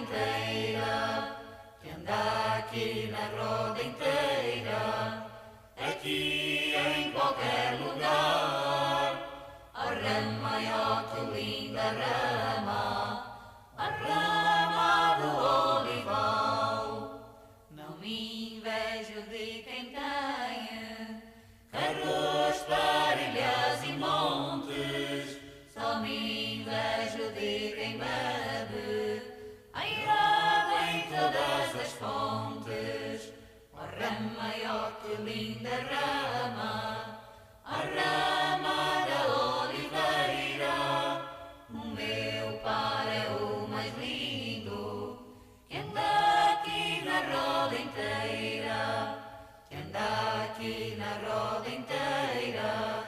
inteira, que anda aqui na roda inteira, aqui em qualquer lugar. A rama, ó que linda rama, a rama do olival. Não me invejo de quem tem carros, parelhas e montes, só me invejo de quem bebe airado em todas as fontes. A rama, ó que linda rama, a rama da oliveira. O meu par é o mais lindo, que anda aqui na roda inteira, que anda aqui na roda inteira,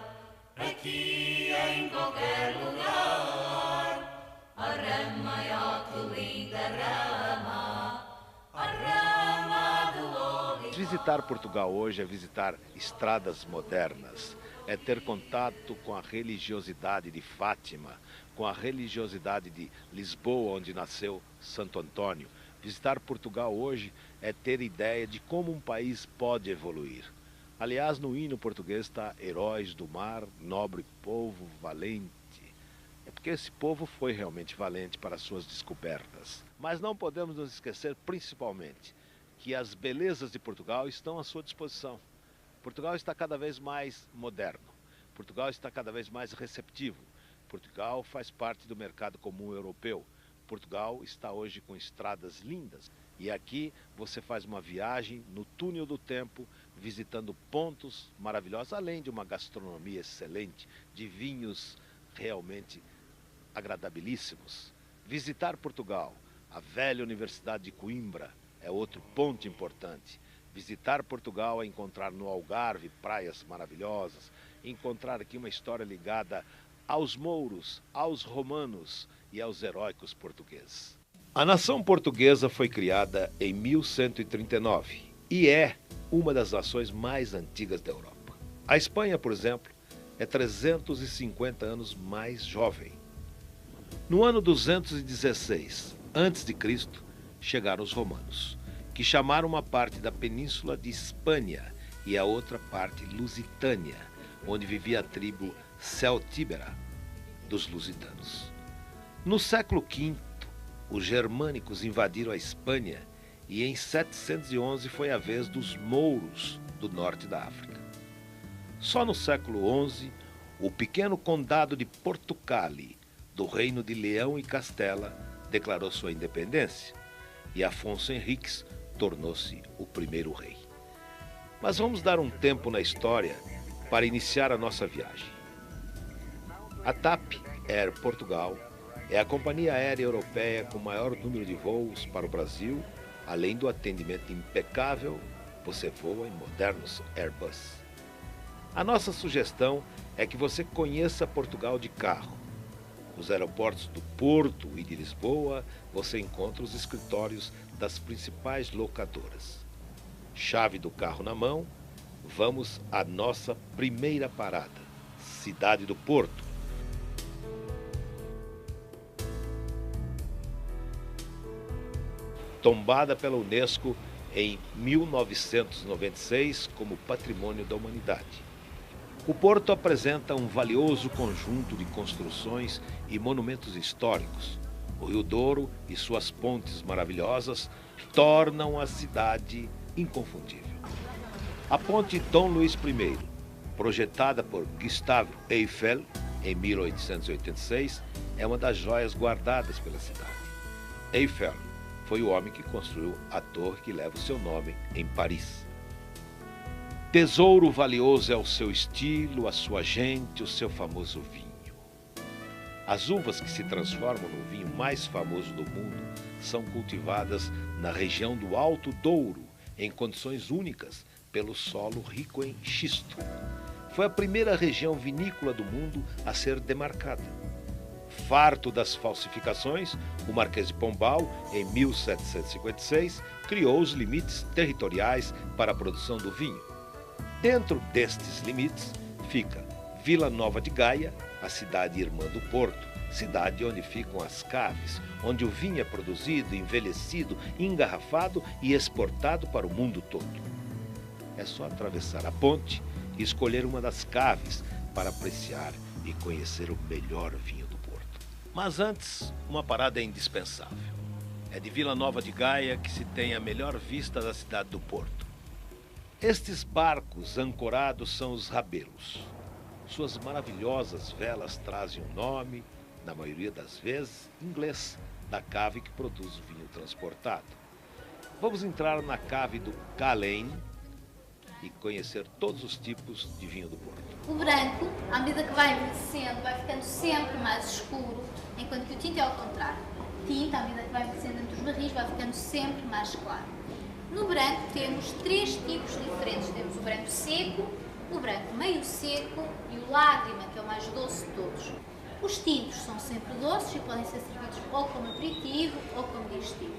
aqui em qualquer lugar. A rama, ó que linda rama, a rama do oliveira. Visitar Portugal hoje é visitar estradas modernas, é ter contato com a religiosidade de Fátima, com a religiosidade de Lisboa, onde nasceu Santo Antônio. Visitar Portugal hoje é ter ideia de como um país pode evoluir. Aliás, no hino português está Heróis do Mar, nobre povo valente. É porque esse povo foi realmente valente para suas descobertas. Mas não podemos nos esquecer, principalmente, que as belezas de Portugal estão à sua disposição. Portugal está cada vez mais moderno. Portugal está cada vez mais receptivo. Portugal faz parte do mercado comum europeu. Portugal está hoje com estradas lindas. E aqui você faz uma viagem no túnel do tempo, visitando pontos maravilhosos, além de uma gastronomia excelente, de vinhos realmente agradabilíssimos. Visitar Portugal, a velha Universidade de Coimbra, é outro ponto importante. Visitar Portugal é encontrar no Algarve praias maravilhosas, encontrar aqui uma história ligada aos mouros, aos romanos e aos heróicos portugueses. A nação portuguesa foi criada em 1139 e é uma das nações mais antigas da Europa. A Espanha, por exemplo, é 350 anos mais jovem. No ano 216 a.C., chegaram os romanos, que chamaram uma parte da península de Hispânia e a outra parte Lusitânia, onde vivia a tribo celtíbera dos lusitanos. No século V, os germânicos invadiram a Espanha e em 711 foi a vez dos mouros do norte da África. Só no século XI, o pequeno condado de Portugal, do reino de Leão e Castela, declarou sua independência e Afonso Henriques tornou-se o primeiro rei. Mas vamos dar um tempo na história para iniciar a nossa viagem. A TAP Air Portugal é a companhia aérea europeia com maior número de voos para o Brasil, além do atendimento impecável, você voa em modernos Airbus. A nossa sugestão é que você conheça Portugal de carro. Nos aeroportos do Porto e de Lisboa, você encontra os escritórios das principais locadoras. Chave do carro na mão, vamos à nossa primeira parada, Cidade do Porto. Tombada pela Unesco em 1996 como Patrimônio da Humanidade. O Porto apresenta um valioso conjunto de construções e monumentos históricos. O Rio Douro e suas pontes maravilhosas tornam a cidade inconfundível. A ponte Dom Luís I, projetada por Gustave Eiffel em 1886, é uma das joias guardadas pela cidade. Eiffel foi o homem que construiu a torre que leva o seu nome em Paris. Tesouro valioso é o seu estilo, a sua gente, o seu famoso vinho. As uvas que se transformam no vinho mais famoso do mundo são cultivadas na região do Alto Douro, em condições únicas, pelo solo rico em xisto. Foi a primeira região vinícola do mundo a ser demarcada. Farto das falsificações, o Marquês de Pombal, em 1756, criou os limites territoriais para a produção do vinho. Dentro destes limites fica Vila Nova de Gaia, a cidade irmã do Porto, cidade onde ficam as caves, onde o vinho é produzido, envelhecido, engarrafado e exportado para o mundo todo. É só atravessar a ponte e escolher uma das caves para apreciar e conhecer o melhor vinho do Porto. Mas antes, uma parada é indispensável. É de Vila Nova de Gaia que se tem a melhor vista da cidade do Porto. Estes barcos ancorados são os rabelos. Suas maravilhosas velas trazem o nome, na maioria das vezes, inglês, da cave que produz o vinho transportado. Vamos entrar na cave do Calane e conhecer todos os tipos de vinho do Porto. O branco, à medida que vai envelhecendo, vai ficando sempre mais escuro, enquanto que o tinto é ao contrário. O tinto, à medida que vai envelhecendo dentro dos barris, vai ficando sempre mais claro. No branco temos 3 tipos diferentes. Temos o branco seco, o branco meio seco e o lágrima, que é o mais doce de todos. Os tintos são sempre doces e podem ser servidos ou como aperitivo ou como digestivo.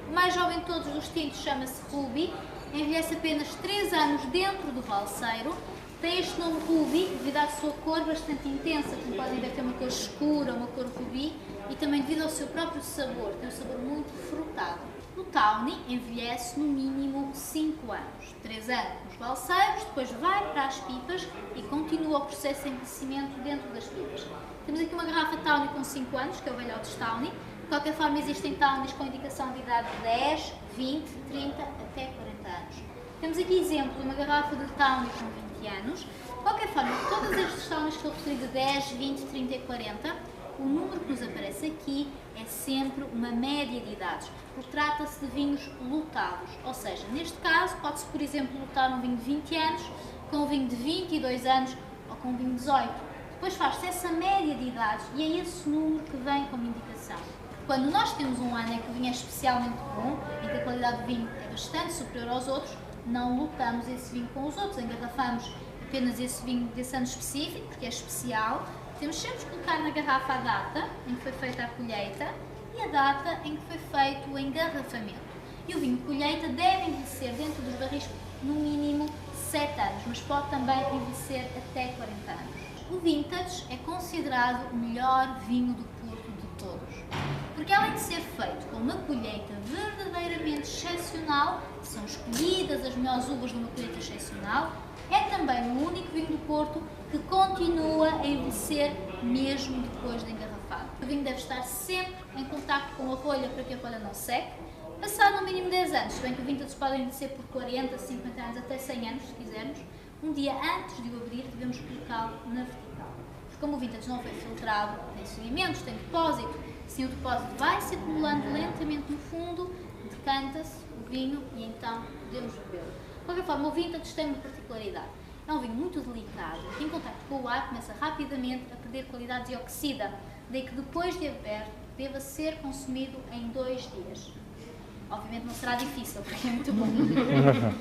O mais jovem de todos os tintos chama-se Ruby, envelhece apenas 3 anos dentro do valseiro. Tem este nome Ruby devido à sua cor bastante intensa, como podem ver, tem uma cor escura, uma cor rubi, e também devido ao seu próprio sabor, tem um sabor muito frutado. O Tawny envelhece no mínimo 5 anos, 3 anos nos valseiros, depois vai para as pipas e continua o processo de envelhecimento dentro das pipas. Temos aqui uma garrafa Tawny com 5 anos, que é o velhotes Tawny. De qualquer forma, existem Tawnies com indicação de idade de 10, 20, 30 até 40 anos. Temos aqui exemplo de uma garrafa de Tawny com 20 anos. De qualquer forma, todas estas Tawnies que eu referi de 10, 20, 30 e 40, o número que nos aparece aqui é sempre uma média de idades, porque trata-se de vinhos lutados, ou seja, neste caso pode-se, por exemplo, lutar um vinho de 20 anos com um vinho de 22 anos ou com um vinho de 18. Depois faz-se essa média de idades e é esse número que vem como indicação. Quando nós temos um ano em que o vinho é especialmente bom, em que a qualidade do vinho é bastante superior aos outros, não lutamos esse vinho com os outros, engarrafamos apenas esse vinho desse ano específico, porque é especial. Temos sempre que colocar na garrafa a data em que foi feita a colheita e a data em que foi feito o engarrafamento. E o vinho de colheita deve envelhecer dentro dos barris no mínimo 7 anos, mas pode também envelhecer até 40 anos. O vintage é considerado o melhor vinho do Porto de todos, porque além de ser feito com uma colheita verdadeiramente excepcional, são escolhidas as melhores uvas numa colheita excepcional, é também o único vinho do Porto que continua a envelhecer mesmo depois de engarrafado. O vinho deve estar sempre em contacto com a rolha para que a rolha não seque. Passado no mínimo 10 anos, se bem que o vintage pode envelhecer por 40, 50 anos, até 100 anos, se quisermos, um dia antes de o abrir devemos colocá-lo na vertical. Porque como o vintage não foi filtrado, tem sedimentos, tem depósito, assim o depósito vai se acumulando lentamente no fundo, decanta-se o vinho e então podemos bebê-lo. De qualquer forma, o vintage tem uma particularidade. É um vinho muito delicado, que em contacto com o ar começa rapidamente a perder qualidades e oxida, daí que depois de aberto deva ser consumido em 2 dias. Obviamente não será difícil, porque é muito bom.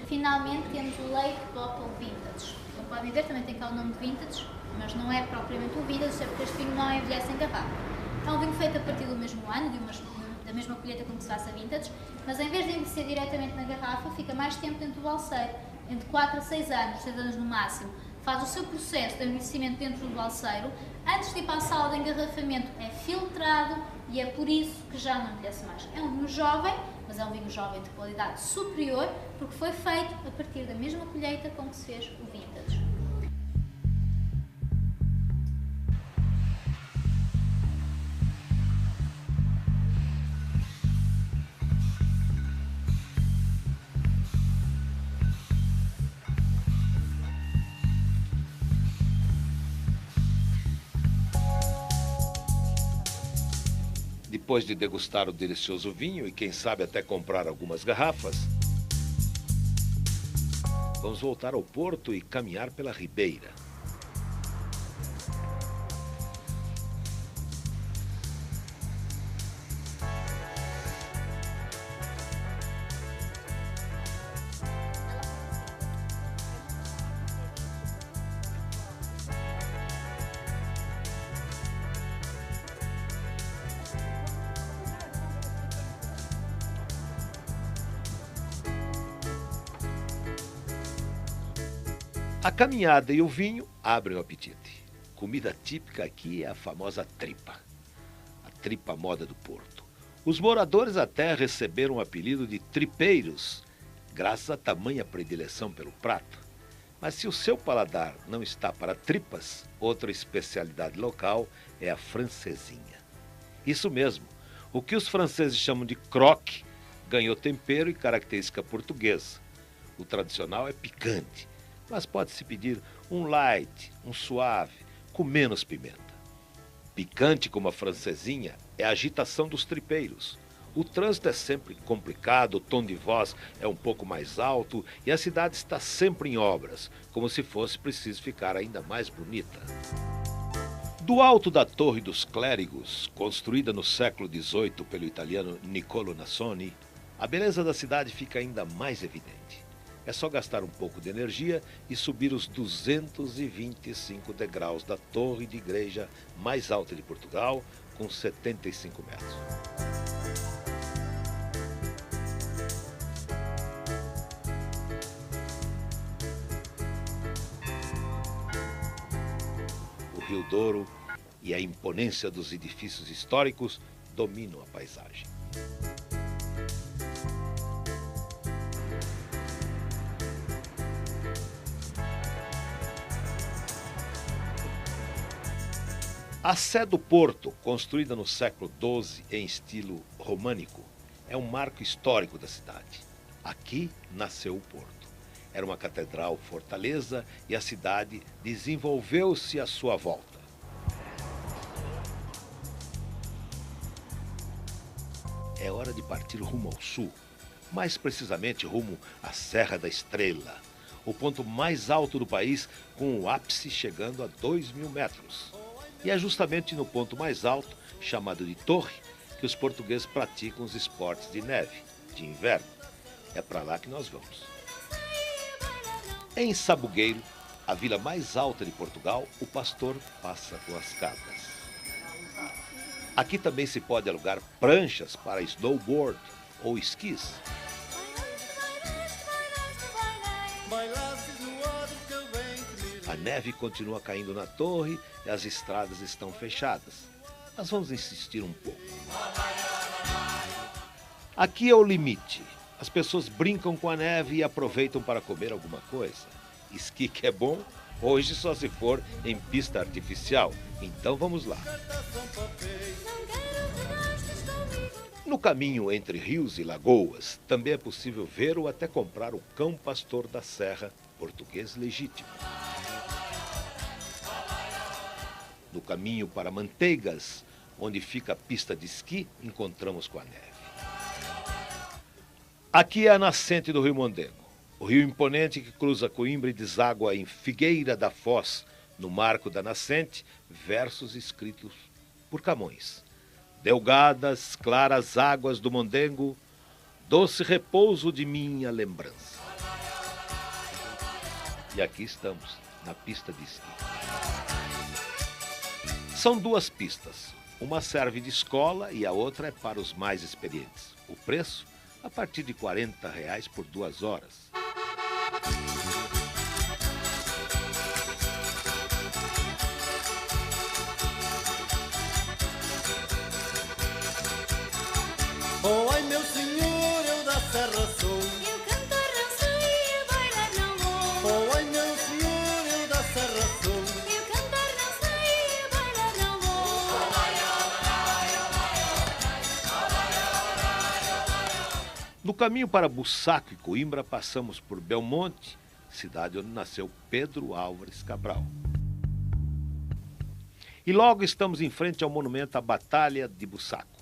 Finalmente temos o Late Bottle Vintage. Como podem ver, também tem cá o nome de Vintage, mas não é propriamente o vintage, porque este vinho não envelhece em garrafa. É um vinho feito a partir do mesmo ano, da mesma colheita como se faça vintage, mas em vez de envelhecer diretamente na garrafa, fica mais tempo dentro do balseiro, entre 4 a 6 anos, 6 anos no máximo. Faz o seu processo de envelhecimento dentro do balseiro, antes de ir para a sala de engarrafamento é filtrado e é por isso que já não envelhece mais. É um vinho jovem, mas é um vinho jovem de qualidade superior, porque foi feito a partir da mesma colheita com que se fez o vintage. Depois de degustar o delicioso vinho e quem sabe até comprar algumas garrafas, vamos voltar ao Porto e caminhar pela Ribeira. A caminhada e o vinho abrem o apetite. Comida típica aqui é a famosa tripa. tripa à moda do Porto. Os moradores até receberam o apelido de tripeiros, graças à tamanha predileção pelo prato. Mas se o seu paladar não está para tripas, outra especialidade local é a francesinha. Isso mesmo, o que os franceses chamam de croque ganhou tempero e característica portuguesa. O tradicional é picante, mas pode-se pedir um light, um suave, com menos pimenta. Picante como a francesinha é a agitação dos tripeiros. O trânsito é sempre complicado, o tom de voz é um pouco mais alto e a cidade está sempre em obras, como se fosse preciso ficar ainda mais bonita. Do alto da Torre dos Clérigos, construída no século XVIII pelo italiano Niccolo Nasoni, a beleza da cidade fica ainda mais evidente. É só gastar um pouco de energia e subir os 225 degraus da torre de igreja mais alta de Portugal, com 75 metros. O Rio Douro e a imponência dos edifícios históricos dominam a paisagem. A Sé do Porto, construída no século XII em estilo românico, é um marco histórico da cidade. Aqui nasceu o Porto. Era uma catedral-fortaleza e a cidade desenvolveu-se à sua volta. É hora de partir rumo ao sul, mais precisamente rumo à Serra da Estrela, o ponto mais alto do país, com o ápice chegando a 2.000 metros. E é justamente no ponto mais alto, chamado de Torre, que os portugueses praticam os esportes de neve, de inverno. É para lá que nós vamos. Em Sabugueiro, a vila mais alta de Portugal, o pastor passa com as cabras. Aqui também se pode alugar pranchas para snowboard ou esquis. A neve continua caindo na torre e as estradas estão fechadas. Mas vamos insistir um pouco. Aqui é o limite. As pessoas brincam com a neve e aproveitam para comer alguma coisa. Esqui que é bom, hoje só se for em pista artificial. Então vamos lá. No caminho entre rios e lagoas, também é possível ver ou até comprar o cão pastor da serra, português legítimo. No caminho para Manteigas, onde fica a pista de esqui, encontramos com a neve. Aqui é a nascente do Rio Mondego, o rio imponente que cruza Coimbra e deságua em Figueira da Foz, no marco da nascente, versos escritos por Camões. Delgadas, claras águas do Mondego, doce repouso de minha lembrança. E aqui estamos, na pista de esqui. São duas pistas. Uma serve de escola e a outra é para os mais experientes. O preço? A partir de R$ 40 por 2 horas. Oh, ai meu senhor, eu da serra sou. Eu cantar não sei, eu bailar não vou. Oh, ai meu senhor, eu da serra sou. Eu cantar não sei, eu bailar não vou. No caminho para Bussaco e Coimbra, passamos por Belmonte, cidade onde nasceu Pedro Álvares Cabral. E logo estamos em frente ao monumento à Batalha de Bussaco.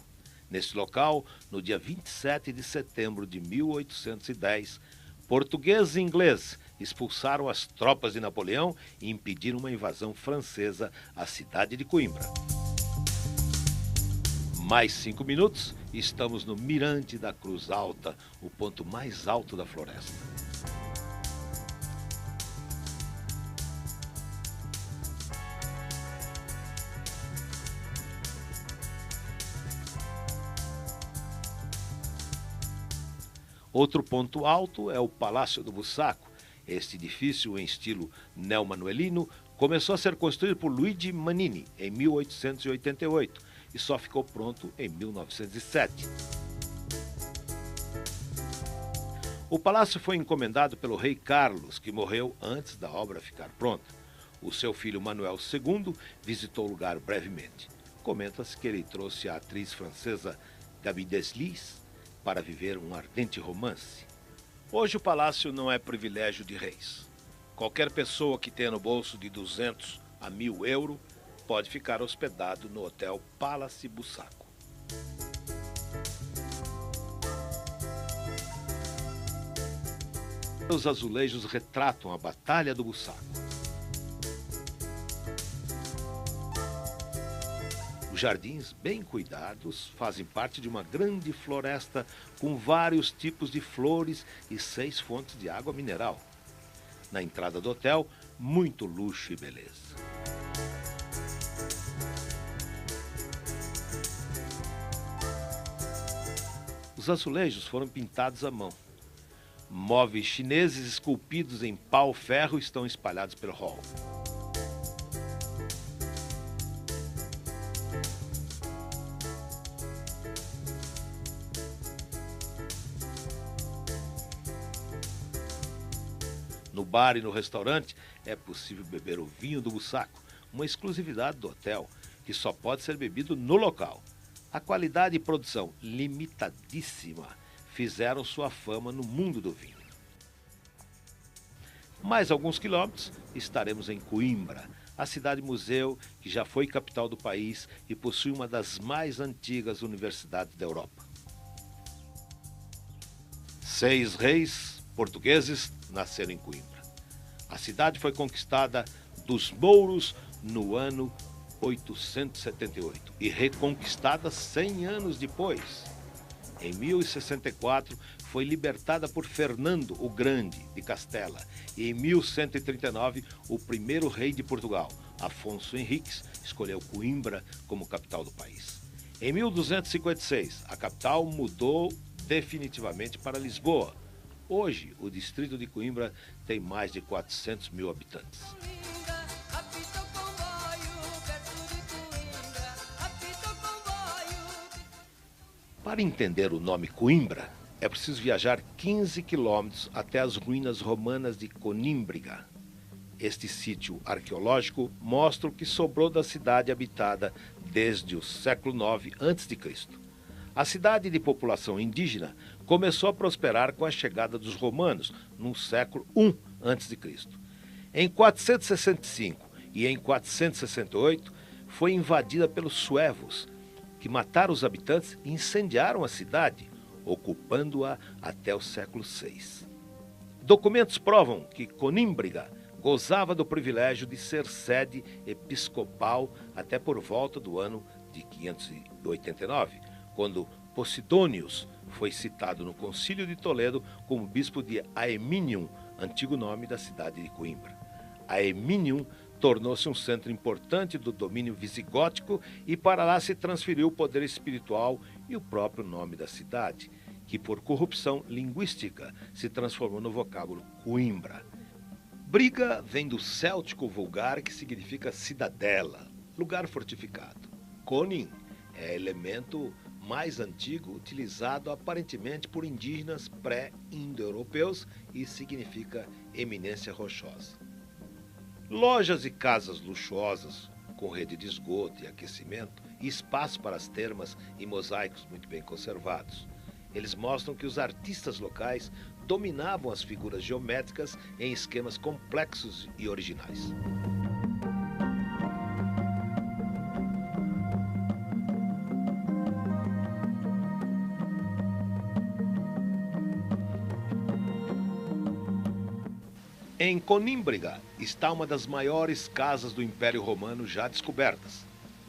Nesse local, no dia 27 de setembro de 1810, portugueses e ingleses expulsaram as tropas de Napoleão e impediram uma invasão francesa à cidade de Coimbra. Mais 5 minutos e estamos no Mirante da Cruz Alta, o ponto mais alto da floresta. Outro ponto alto é o Palácio do Bussaco. Este edifício, em estilo neomanuelino, começou a ser construído por Luigi Manini em 1888 e só ficou pronto em 1907. O palácio foi encomendado pelo rei Carlos, que morreu antes da obra ficar pronta. O seu filho Manuel II visitou o lugar brevemente. Comenta-se que ele trouxe a atriz francesa Gaby Deslys para viver um ardente romance. Hoje o palácio não é privilégio de reis. Qualquer pessoa que tenha no bolso de 200 a 1.000 euros pode ficar hospedado no Hotel Palace Bussaco. Os azulejos retratam a Batalha do Bussaco. Os jardins, bem cuidados, fazem parte de uma grande floresta com vários tipos de flores e 6 fontes de água mineral. Na entrada do hotel, muito luxo e beleza. Os azulejos foram pintados à mão. Móveis chineses esculpidos em pau-ferro estão espalhados pelo hall. No bar e no restaurante é possível beber o vinho do Bussaco, uma exclusividade do hotel, que só pode ser bebido no local. A qualidade e produção limitadíssima fizeram sua fama no mundo do vinho. Mais alguns quilômetros estaremos em Coimbra, a cidade-museu que já foi capital do país e possui uma das mais antigas universidades da Europa. 6 reis portugueses nasceram em Coimbra. A cidade foi conquistada dos mouros no ano 878 e reconquistada 100 anos depois. Em 1064, foi libertada por Fernando o Grande, de Castela, e em 1139, o primeiro rei de Portugal, Afonso Henriques, escolheu Coimbra como capital do país. Em 1256, a capital mudou definitivamente para Lisboa. Hoje, o distrito de Coimbra tem mais de 400 mil habitantes. Para entender o nome Coimbra, é preciso viajar 15 quilômetros até as ruínas romanas de Conímbriga. Este sítio arqueológico mostra o que sobrou da cidade habitada desde o século IX a.C. A cidade de população indígena começou a prosperar com a chegada dos romanos no século I a.C. Em 465 e em 468 foi invadida pelos suevos, que mataram os habitantes e incendiaram a cidade, ocupando-a até o século VI. Documentos provam que Conímbriga gozava do privilégio de ser sede episcopal até por volta do ano de 589, quando Posidônios foi citado no Concílio de Toledo como bispo de Aeminium, antigo nome da cidade de Coimbra. Aeminium tornou-se um centro importante do domínio visigótico e para lá se transferiu o poder espiritual e o próprio nome da cidade, que por corrupção linguística se transformou no vocábulo Coimbra. Briga vem do céltico vulgar que significa cidadela, lugar fortificado. Conin é elemento mais antigo utilizado aparentemente por indígenas pré-indo-europeus e significa eminência rochosa. Lojas e casas luxuosas, com rede de esgoto e aquecimento, e espaço para as termas e mosaicos muito bem conservados. Eles mostram que os artistas locais dominavam as figuras geométricas em esquemas complexos e originais. Em Conímbriga está uma das maiores casas do Império Romano já descobertas,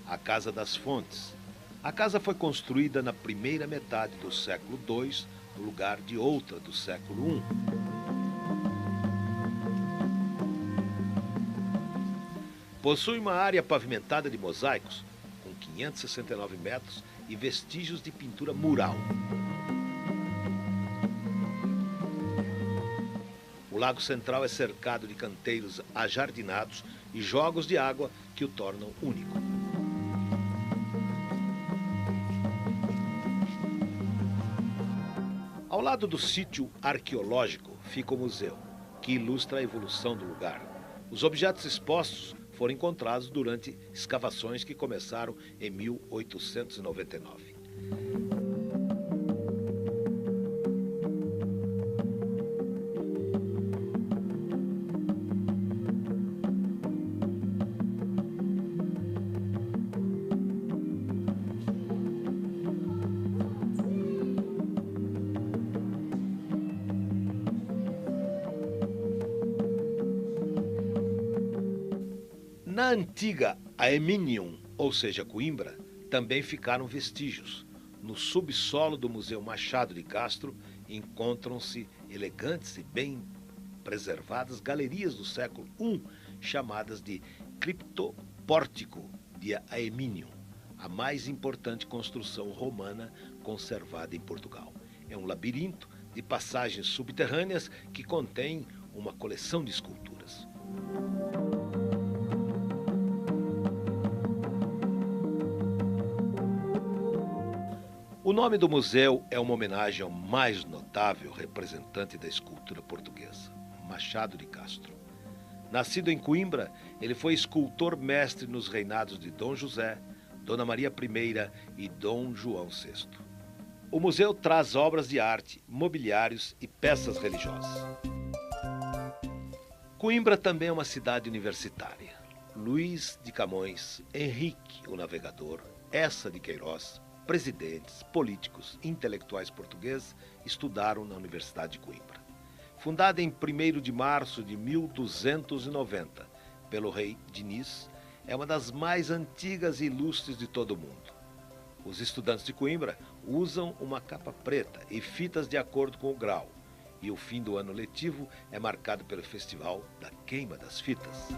a Casa das Fontes. A casa foi construída na primeira metade do século II, no lugar de outra do século I. Possui uma área pavimentada de mosaicos, com 569 metros e vestígios de pintura mural. O lago central é cercado de canteiros ajardinados e jogos de água que o tornam único. Ao lado do sítio arqueológico fica o museu, que ilustra a evolução do lugar. Os objetos expostos foram encontrados durante escavações que começaram em 1899. Na antiga Aeminium, ou seja, Coimbra, também ficaram vestígios. No subsolo do Museu Machado de Castro encontram-se elegantes e bem preservadas galerias do século I, chamadas de Criptopórtico de Aeminium, a mais importante construção romana conservada em Portugal. É um labirinto de passagens subterrâneas que contém uma coleção de esculturas. O nome do museu é uma homenagem ao mais notável representante da escultura portuguesa, Machado de Castro. Nascido em Coimbra, ele foi escultor mestre nos reinados de Dom José, Dona Maria I e Dom João VI. O museu traz obras de arte, mobiliários e peças religiosas. Coimbra também é uma cidade universitária. Luís de Camões, Henrique o Navegador, Eça de Queiroz, presidentes, políticos, intelectuais portugueses estudaram na Universidade de Coimbra. Fundada em 1º de março de 1290 pelo rei Diniz, é uma das mais antigas e ilustres de todo o mundo. Os estudantes de Coimbra usam uma capa preta e fitas de acordo com o grau, e o fim do ano letivo é marcado pelo Festival da Queima das Fitas.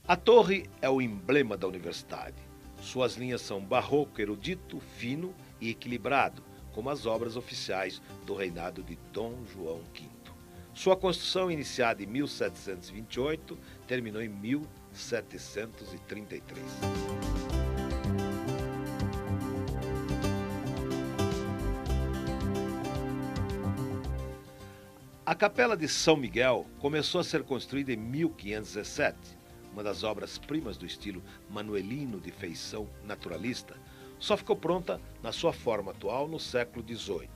A torre é o emblema da universidade. Suas linhas são barroco erudito, fino e equilibrado, como as obras oficiais do reinado de Dom João V. Sua construção, iniciada em 1728, terminou em 1733. A Capela de São Miguel começou a ser construída em 1517, uma das obras-primas do estilo manuelino de feição naturalista. Só ficou pronta na sua forma atual no século XVIII.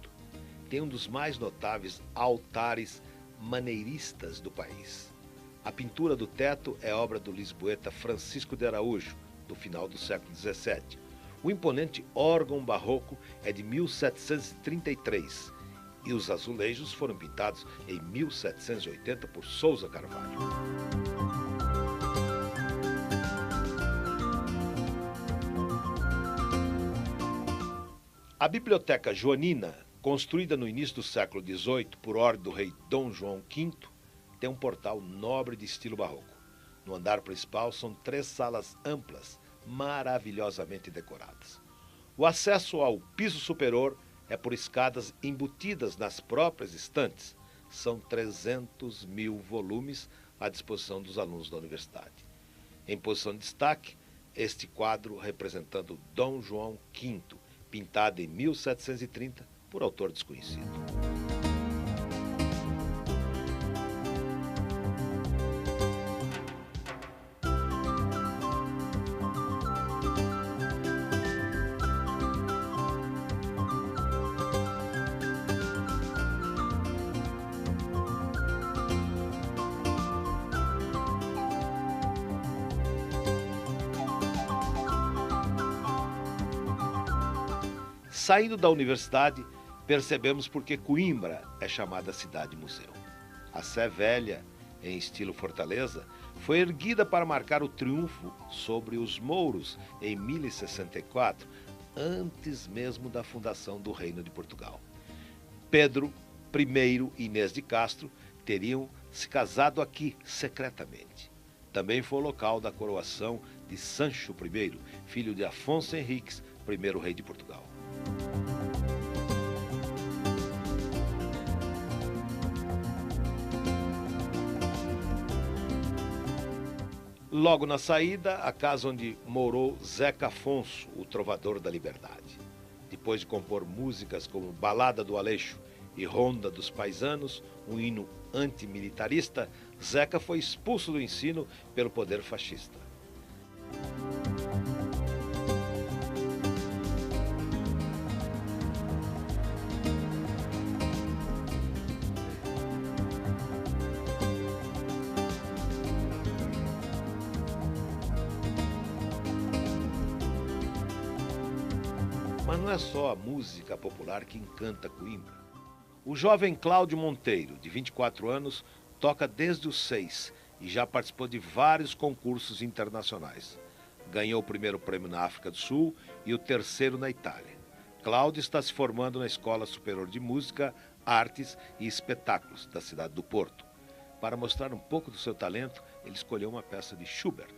Tem um dos mais notáveis altares maneiristas do país. A pintura do teto é obra do lisboeta Francisco de Araújo, do final do século XVII. O imponente órgão barroco é de 1733 e os azulejos foram pintados em 1780 por Sousa Carvalho. A Biblioteca Joanina, construída no início do século XVIII por ordem do rei Dom João V, tem um portal nobre de estilo barroco. No andar principal são 3 salas amplas, maravilhosamente decoradas. O acesso ao piso superior é por escadas embutidas nas próprias estantes. São 300.000 volumes à disposição dos alunos da universidade. Em posição de destaque, este quadro representando Dom João V, pintado em 1730 por autor desconhecido. Saindo da universidade, percebemos por que Coimbra é chamada cidade-museu. A Sé Velha, em estilo fortaleza, foi erguida para marcar o triunfo sobre os mouros em 1064, antes mesmo da fundação do Reino de Portugal. Pedro I e Inês de Castro teriam se casado aqui secretamente. Também foi o local da coroação de Sancho I, filho de Afonso Henriques, primeiro rei de Portugal. Logo na saída, a casa onde morou Zeca Afonso, o trovador da liberdade. Depois de compor músicas como Balada do Aleixo e Ronda dos Paisanos, um hino antimilitarista, Zeca foi expulso do ensino pelo poder fascista. Mas não é só a música popular que encanta Coimbra. O jovem Cláudio Monteiro, de 24 anos, toca desde os 6 e já participou de vários concursos internacionais. Ganhou o primeiro prêmio na África do Sul e o terceiro na Itália. Cláudio está se formando na Escola Superior de Música, Artes e Espetáculos da cidade do Porto. Para mostrar um pouco do seu talento, ele escolheu uma peça de Schubert.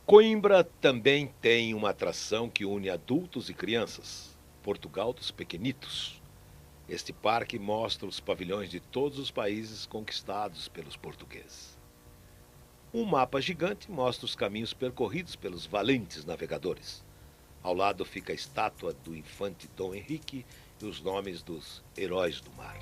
Coimbra também tem uma atração que une adultos e crianças, Portugal dos Pequenitos. Este parque mostra os pavilhões de todos os países conquistados pelos portugueses. Um mapa gigante mostra os caminhos percorridos pelos valentes navegadores. Ao lado fica a estátua do infante Dom Henrique e os nomes dos heróis do mar.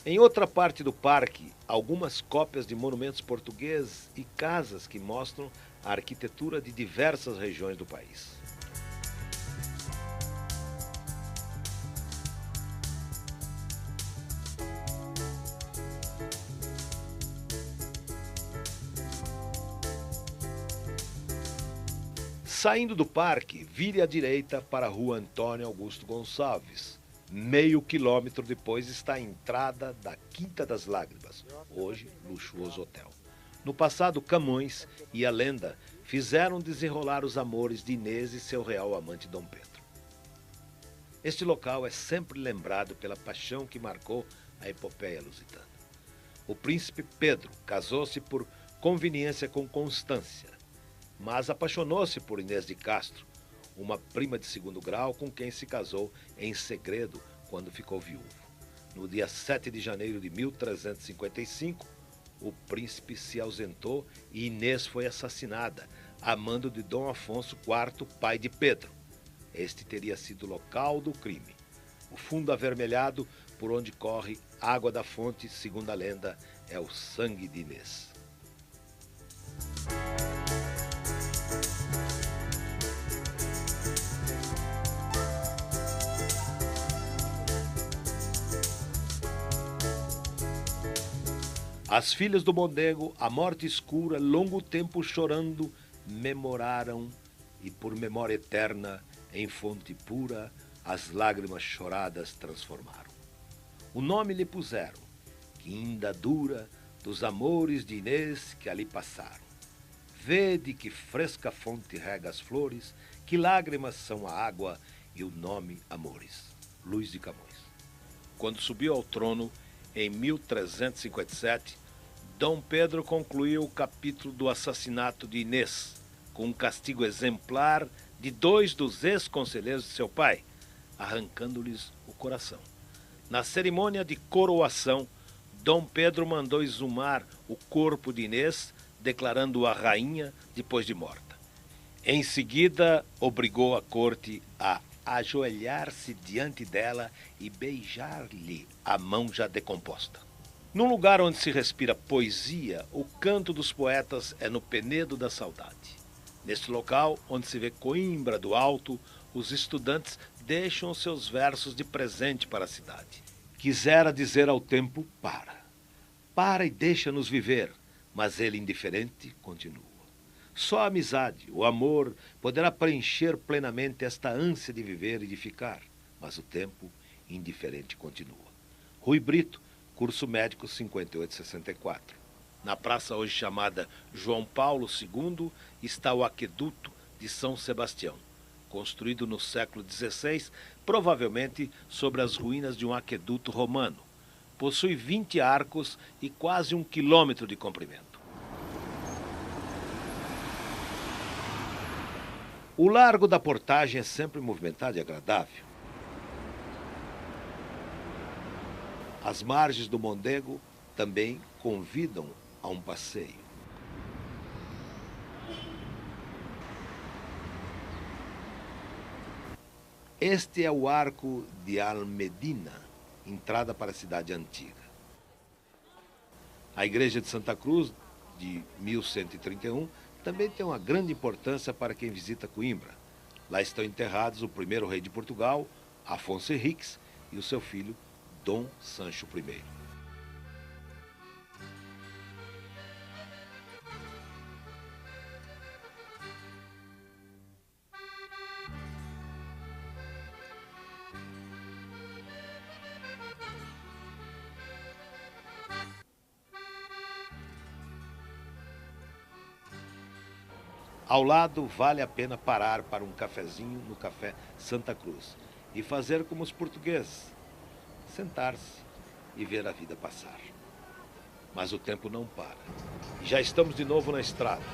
Em outra parte do parque, algumas cópias de monumentos portugueses e casas que mostram a arquitetura de diversas regiões do país. Saindo do parque, vire à direita para a rua Antônio Augusto Gonçalves. Meio quilômetro depois está a entrada da Quinta das Lágrimas, hoje luxuoso hotel. No passado, Camões e a lenda fizeram desenrolar os amores de Inês e seu real amante Dom Pedro. Este local é sempre lembrado pela paixão que marcou a epopeia lusitana. O príncipe Pedro casou-se por conveniência com Constância, mas apaixonou-se por Inês de Castro, uma prima de segundo grau com quem se casou em segredo quando ficou viúvo. No dia 7 de janeiro de 1355, o príncipe se ausentou e Inês foi assassinada, a mando de Dom Afonso IV, pai de Pedro. Este teria sido o local do crime. O fundo avermelhado, por onde corre água da fonte, segundo a lenda, é o sangue de Inês. As filhas do Mondego, a morte escura, longo tempo chorando, memoraram, e por memória eterna, em fonte pura, as lágrimas choradas transformaram. O nome lhe puseram, que ainda dura, dos amores de Inês que ali passaram. Vede que fresca fonte rega as flores, que lágrimas são a água e o nome amores. Luís de Camões. Quando subiu ao trono, em 1357, Dom Pedro concluiu o capítulo do assassinato de Inês, com um castigo exemplar de 2 dos ex-conselheiros de seu pai, arrancando-lhes o coração. Na cerimônia de coroação, Dom Pedro mandou exumar o corpo de Inês, declarando-a rainha depois de morta. Em seguida, obrigou a corte a ajoelhar-se diante dela e beijar-lhe a mão já decomposta. Num lugar onde se respira poesia, o canto dos poetas é no Penedo da Saudade. Neste local, onde se vê Coimbra do alto, os estudantes deixam seus versos de presente para a cidade. Quisera dizer ao tempo, para. Para e deixa-nos viver, mas ele indiferente continua. Só a amizade, o amor, poderá preencher plenamente esta ânsia de viver e de ficar, mas o tempo indiferente continua. Rui Brito, curso médico 5864. Na praça hoje chamada João Paulo II está o aqueduto de São Sebastião, construído no século XVI, provavelmente sobre as ruínas de um aqueduto romano. Possui 20 arcos e quase 1 quilômetro de comprimento. O Largo da Portagem é sempre movimentado e agradável. As margens do Mondego também convidam a um passeio. Este é o Arco de Almedina, entrada para a cidade antiga. A Igreja de Santa Cruz, de 1131, também tem uma grande importância para quem visita Coimbra. Lá estão enterrados o primeiro rei de Portugal, Afonso Henriques, e o seu filho, Dom Sancho I. Ao lado, vale a pena parar para um cafezinho no Café Santa Cruz e fazer como os portugueses, sentar-se e ver a vida passar. Mas o tempo não para. E já estamos de novo na estrada.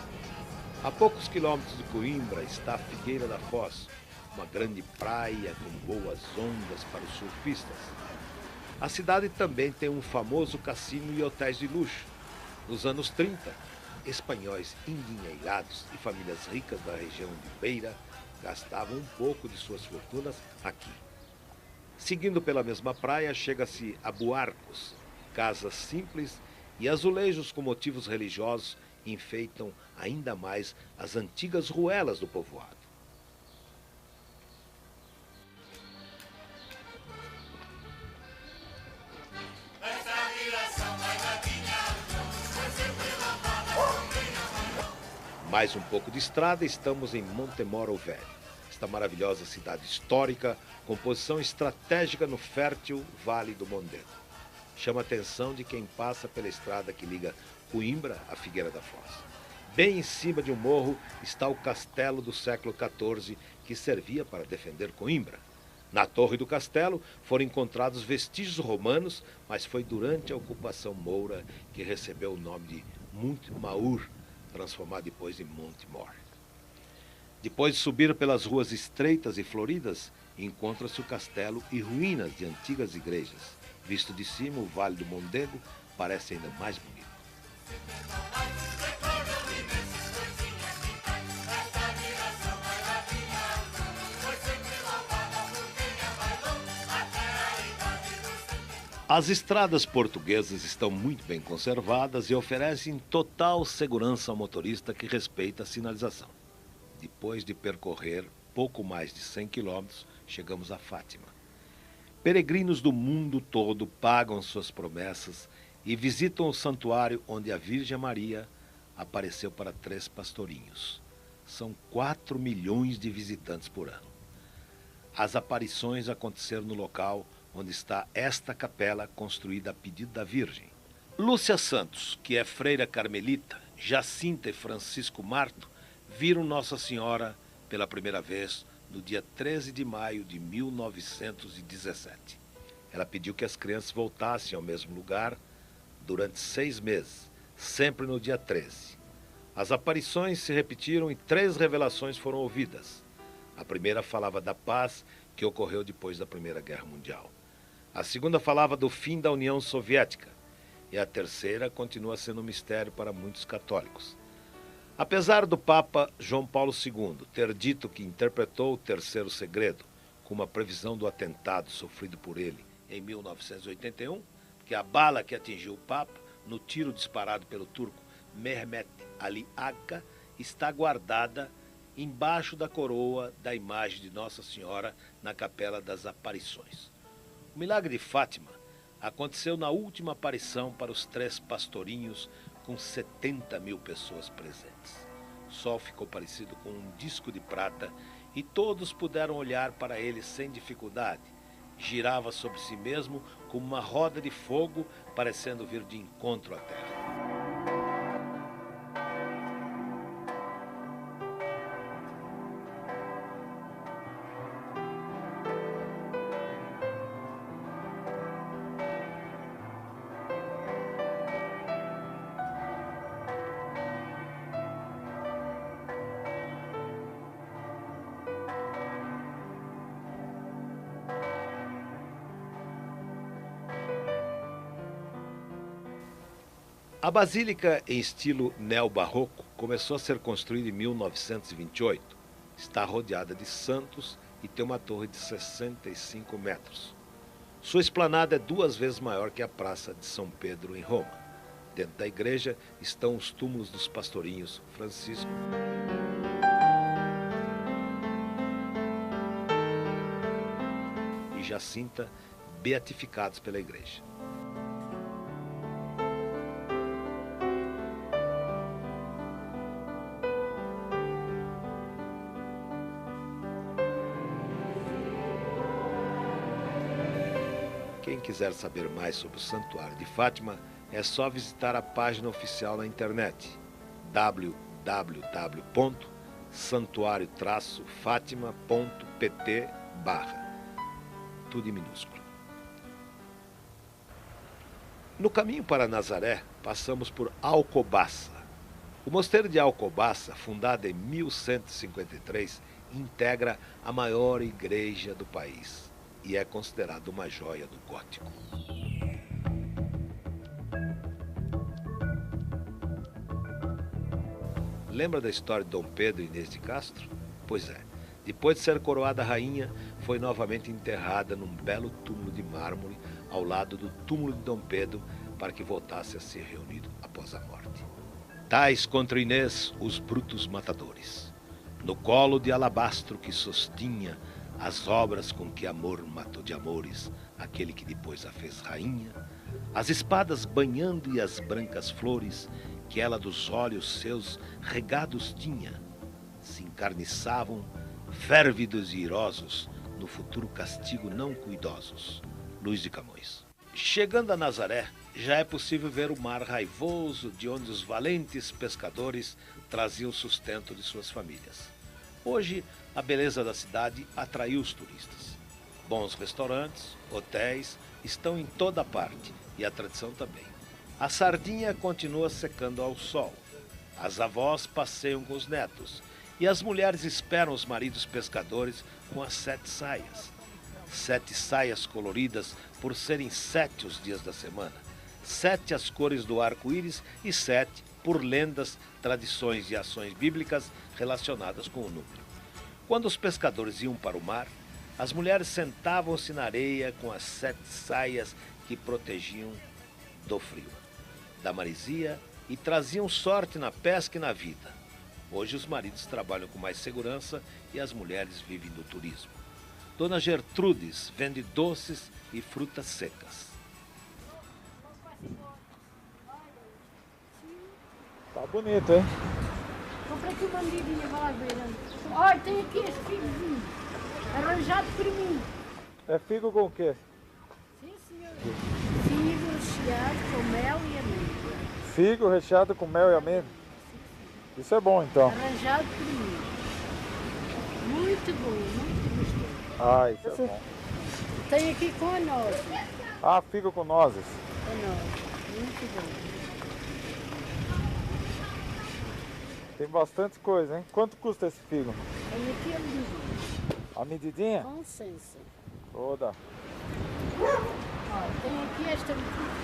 A poucos quilômetros de Coimbra está a Figueira da Foz, uma grande praia com boas ondas para os surfistas. A cidade também tem um famoso cassino e hotéis de luxo. Nos anos 30, espanhóis endinheirados e famílias ricas da região de Beira gastavam um pouco de suas fortunas aqui. Seguindo pela mesma praia, chega-se a Buarcos, casas simples e azulejos com motivos religiosos enfeitam ainda mais as antigas ruelas do povoado. Mais um pouco de estrada, estamos em Montemoro Velho, esta maravilhosa cidade histórica com posição estratégica no fértil Vale do Mondego. Chama a atenção de quem passa pela estrada que liga Coimbra à Figueira da Foz. Bem em cima de um morro está o castelo do século XIV que servia para defender Coimbra. Na torre do castelo foram encontrados vestígios romanos, mas foi durante a ocupação moura que recebeu o nome de Monte Maur, transformado depois em Monte Mor. Depois de subir pelas ruas estreitas e floridas, encontra-se o castelo e ruínas de antigas igrejas. Visto de cima, o Vale do Mondego parece ainda mais bonito. As estradas portuguesas estão muito bem conservadas e oferecem total segurança ao motorista que respeita a sinalização. Depois de percorrer pouco mais de 100 quilômetros, chegamos a Fátima. Peregrinos do mundo todo pagam suas promessas e visitam o santuário onde a Virgem Maria apareceu para 3 pastorinhos. São 4 milhões de visitantes por ano. As aparições aconteceram no local onde está esta capela construída a pedido da Virgem. Lúcia Santos, que é freira carmelita, Jacinta e Francisco Marto, viram Nossa Senhora pela primeira vez no dia 13 de maio de 1917. Ela pediu que as crianças voltassem ao mesmo lugar durante 6 meses, sempre no dia 13. As aparições se repetiram e 3 revelações foram ouvidas. A primeira falava da paz que ocorreu depois da Primeira Guerra Mundial. A segunda falava do fim da União Soviética. E a terceira continua sendo um mistério para muitos católicos. Apesar do Papa João Paulo II ter dito que interpretou o terceiro segredo como a previsão do atentado sofrido por ele em 1981, que a bala que atingiu o Papa, no tiro disparado pelo turco Mehmet Ali Agca, está guardada embaixo da coroa da imagem de Nossa Senhora na Capela das Aparições. O milagre de Fátima aconteceu na última aparição para os 3 pastorinhos com 70 mil pessoas presentes. O sol ficou parecido com um disco de prata e todos puderam olhar para ele sem dificuldade. Girava sobre si mesmo como uma roda de fogo, parecendo vir de encontro à terra. A basílica, em estilo neobarroco, começou a ser construída em 1928. Está rodeada de santos e tem uma torre de 65 metros. Sua esplanada é 2 vezes maior que a Praça de São Pedro, em Roma. Dentro da igreja estão os túmulos dos pastorinhos Francisco e Jacinta, beatificados pela igreja. Quem quiser saber mais sobre o Santuário de Fátima, é só visitar a página oficial na internet www.santuario-fatima.pt/, tudo em minúsculo. No caminho para Nazaré, passamos por Alcobaça. O mosteiro de Alcobaça, fundado em 1153, integra a maior igreja do país e é considerado uma joia do gótico. Lembra da história de Dom Pedro e Inês de Castro? Pois é, depois de ser coroada rainha, foi novamente enterrada num belo túmulo de mármore ao lado do túmulo de Dom Pedro para que voltasse a ser reunido após a morte. Tais contra Inês os brutos matadores, no colo de alabastro que sustinha as obras com que amor matou de amores aquele que depois a fez rainha, as espadas banhando e as brancas flores que ela dos olhos seus regados tinha, se encarniçavam, férvidos e irosos, no futuro castigo não cuidosos. Luís de Camões. Chegando a Nazaré, já é possível ver o mar raivoso de onde os valentes pescadores traziam o sustento de suas famílias. Hoje, a beleza da cidade atraiu os turistas. Bons restaurantes, hotéis estão em toda parte e a tradição também. A sardinha continua secando ao sol. As avós passeiam com os netos e as mulheres esperam os maridos pescadores com as 7 saias. 7 saias coloridas por serem 7 os dias da semana. 7 as cores do arco-íris e 7 por lendas, tradições e ações bíblicas relacionadas com o número. Quando os pescadores iam para o mar, as mulheres sentavam-se na areia com as 7 saias que protegiam do frio, da maresia e traziam sorte na pesca e na vida. Hoje os maridos trabalham com mais segurança e as mulheres vivem do turismo. Dona Gertrudes vende doces e frutas secas. Tá bonito, hein? Compra aqui uma medidinha, vai lá ver. Olha, tem aqui este figozinho, arranjado por mim. É figo com o quê? Sim, senhor. Figo recheado com mel e amêndoa. Figo recheado com mel e amêndoa? Isso é bom, então. Arranjado por mim. Muito bom, muito gostoso. Ah, isso é bom. Tem aqui com a noz. Ah, figo com nozes. Com noz. Muito bom. Tem bastante coisa, hein? Quanto custa esse figo? Tem aqui a medidinha. A medidinha? Com licença. Toda. Olha, tem aqui esta medida.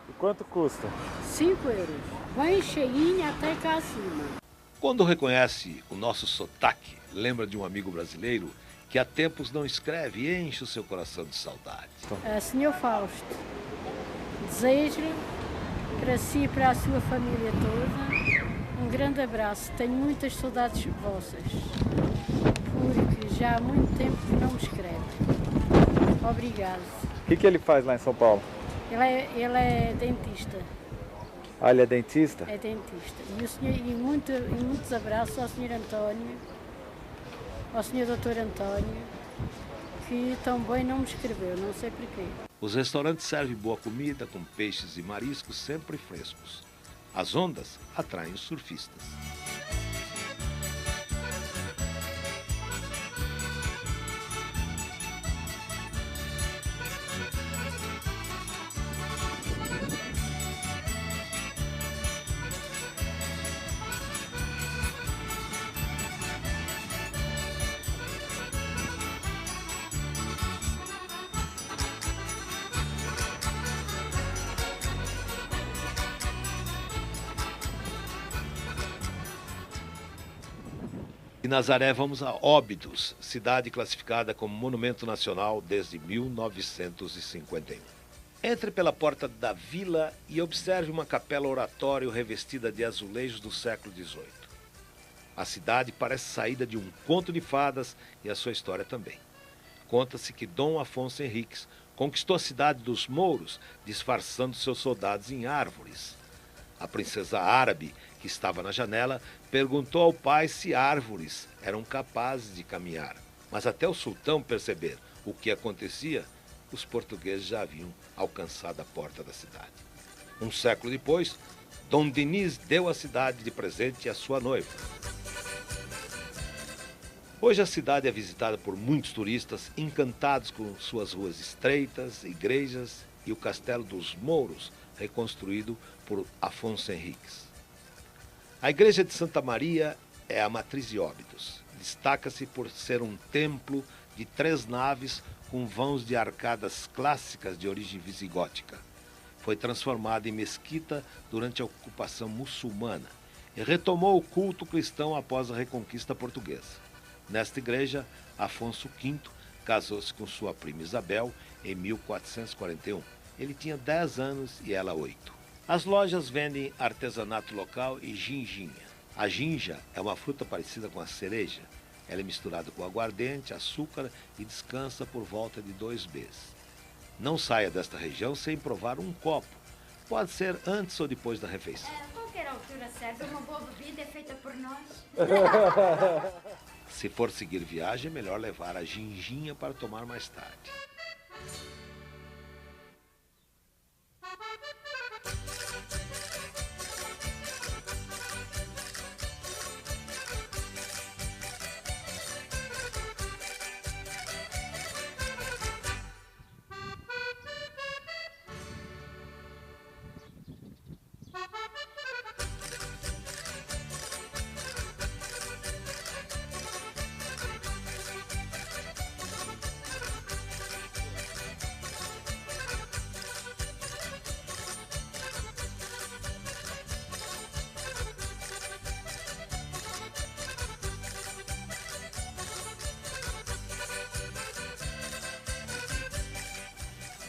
E quanto custa? 5 euros. Bem cheinha até cá acima. Quando reconhece o nosso sotaque, lembra de um amigo brasileiro que há tempos não escreve e enche o seu coração de saudade. Senhor Fausto, desejo para si e para a sua família toda Um grande abraço, tenho muitas saudades vossas, porque já há muito tempo que não me escreve. Obrigado. O que ele faz lá em São Paulo? Ele é dentista. Ah, ele é dentista? É dentista. E muitos abraços ao Sr. António, ao Sr. Dr. António, que também não me escreveu, não sei porquê. Os restaurantes servem boa comida com peixes e mariscos sempre frescos. As ondas atraem os surfistas. De Nazaré vamos a Óbidos, cidade classificada como Monumento Nacional desde 1951. Entre pela porta da vila e observe uma capela oratório revestida de azulejos do século XVIII. A cidade parece saída de um conto de fadas e a sua história também. Conta-se que Dom Afonso Henriques conquistou a cidade dos mouros, disfarçando seus soldados em árvores. A princesa árabe, que estava na janela, perguntou ao pai se árvores eram capazes de caminhar. Mas até o sultão perceber o que acontecia, os portugueses já haviam alcançado a porta da cidade. Um século depois, Dom Diniz deu a cidade de presente à sua noiva. Hoje a cidade é visitada por muitos turistas encantados com suas ruas estreitas, igrejas e o castelo dos Mouros, reconstruído por Afonso Henriques. A igreja de Santa Maria é a matriz de Óbidos. Destaca-se por ser um templo de 3 naves com vãos de arcadas clássicas de origem visigótica. Foi transformada em mesquita durante a ocupação muçulmana e retomou o culto cristão após a Reconquista Portuguesa. Nesta igreja, Afonso V casou-se com sua prima Isabel em 1441. Ele tinha 10 anos e ela 8. As lojas vendem artesanato local e ginginha. A ginja é uma fruta parecida com a cereja. Ela é misturada com aguardente, açúcar e descansa por volta de 2 meses. Não saia desta região sem provar um copo. Pode ser antes ou depois da refeição. A qualquer altura serve, uma boa bebida é feita por nós. Se for seguir viagem, é melhor levar a ginginha para tomar mais tarde.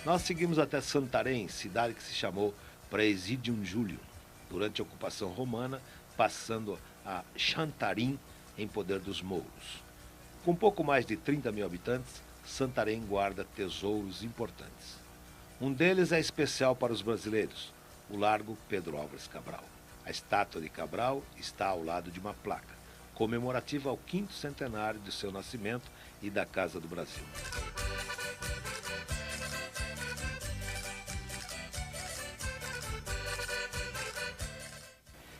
Nós seguimos até Santarém, cidade que se chamou Praesidium Julium, durante a ocupação romana, passando a Chantarim em poder dos mouros. Com pouco mais de 30 mil habitantes, Santarém guarda tesouros importantes. Um deles é especial para os brasileiros, o Largo Pedro Álvares Cabral. A estátua de Cabral está ao lado de uma placa, comemorativa ao 5º centenário de seu nascimento e da Casa do Brasil.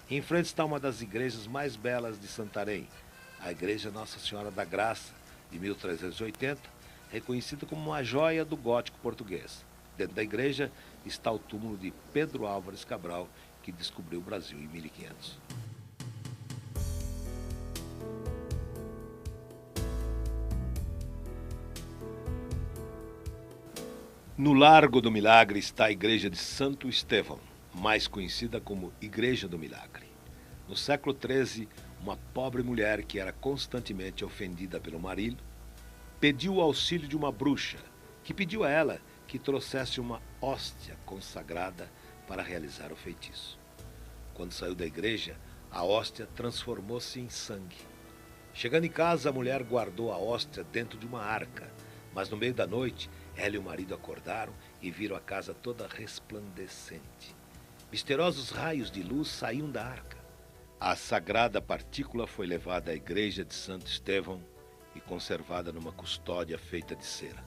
Em frente está uma das igrejas mais belas de Santarém, a Igreja Nossa Senhora da Graça, de 1380, reconhecida como uma joia do gótico português. Dentro da igreja está o túmulo de Pedro Álvares Cabral, que descobriu o Brasil em 1500. No Largo do Milagre está a igreja de Santo Estevão, mais conhecida como Igreja do Milagre. No século XIII, uma pobre mulher que era constantemente ofendida pelo marido, pediu o auxílio de uma bruxa, que pediu a ela que trouxesse uma hóstia consagrada para realizar o feitiço. Quando saiu da igreja, a hóstia transformou-se em sangue. Chegando em casa, a mulher guardou a hóstia dentro de uma arca, mas no meio da noite, ela e o marido acordaram e viram a casa toda resplandecente. Misteriosos raios de luz saíam da arca. A sagrada partícula foi levada à igreja de Santo Estevão e conservada numa custódia feita de cera.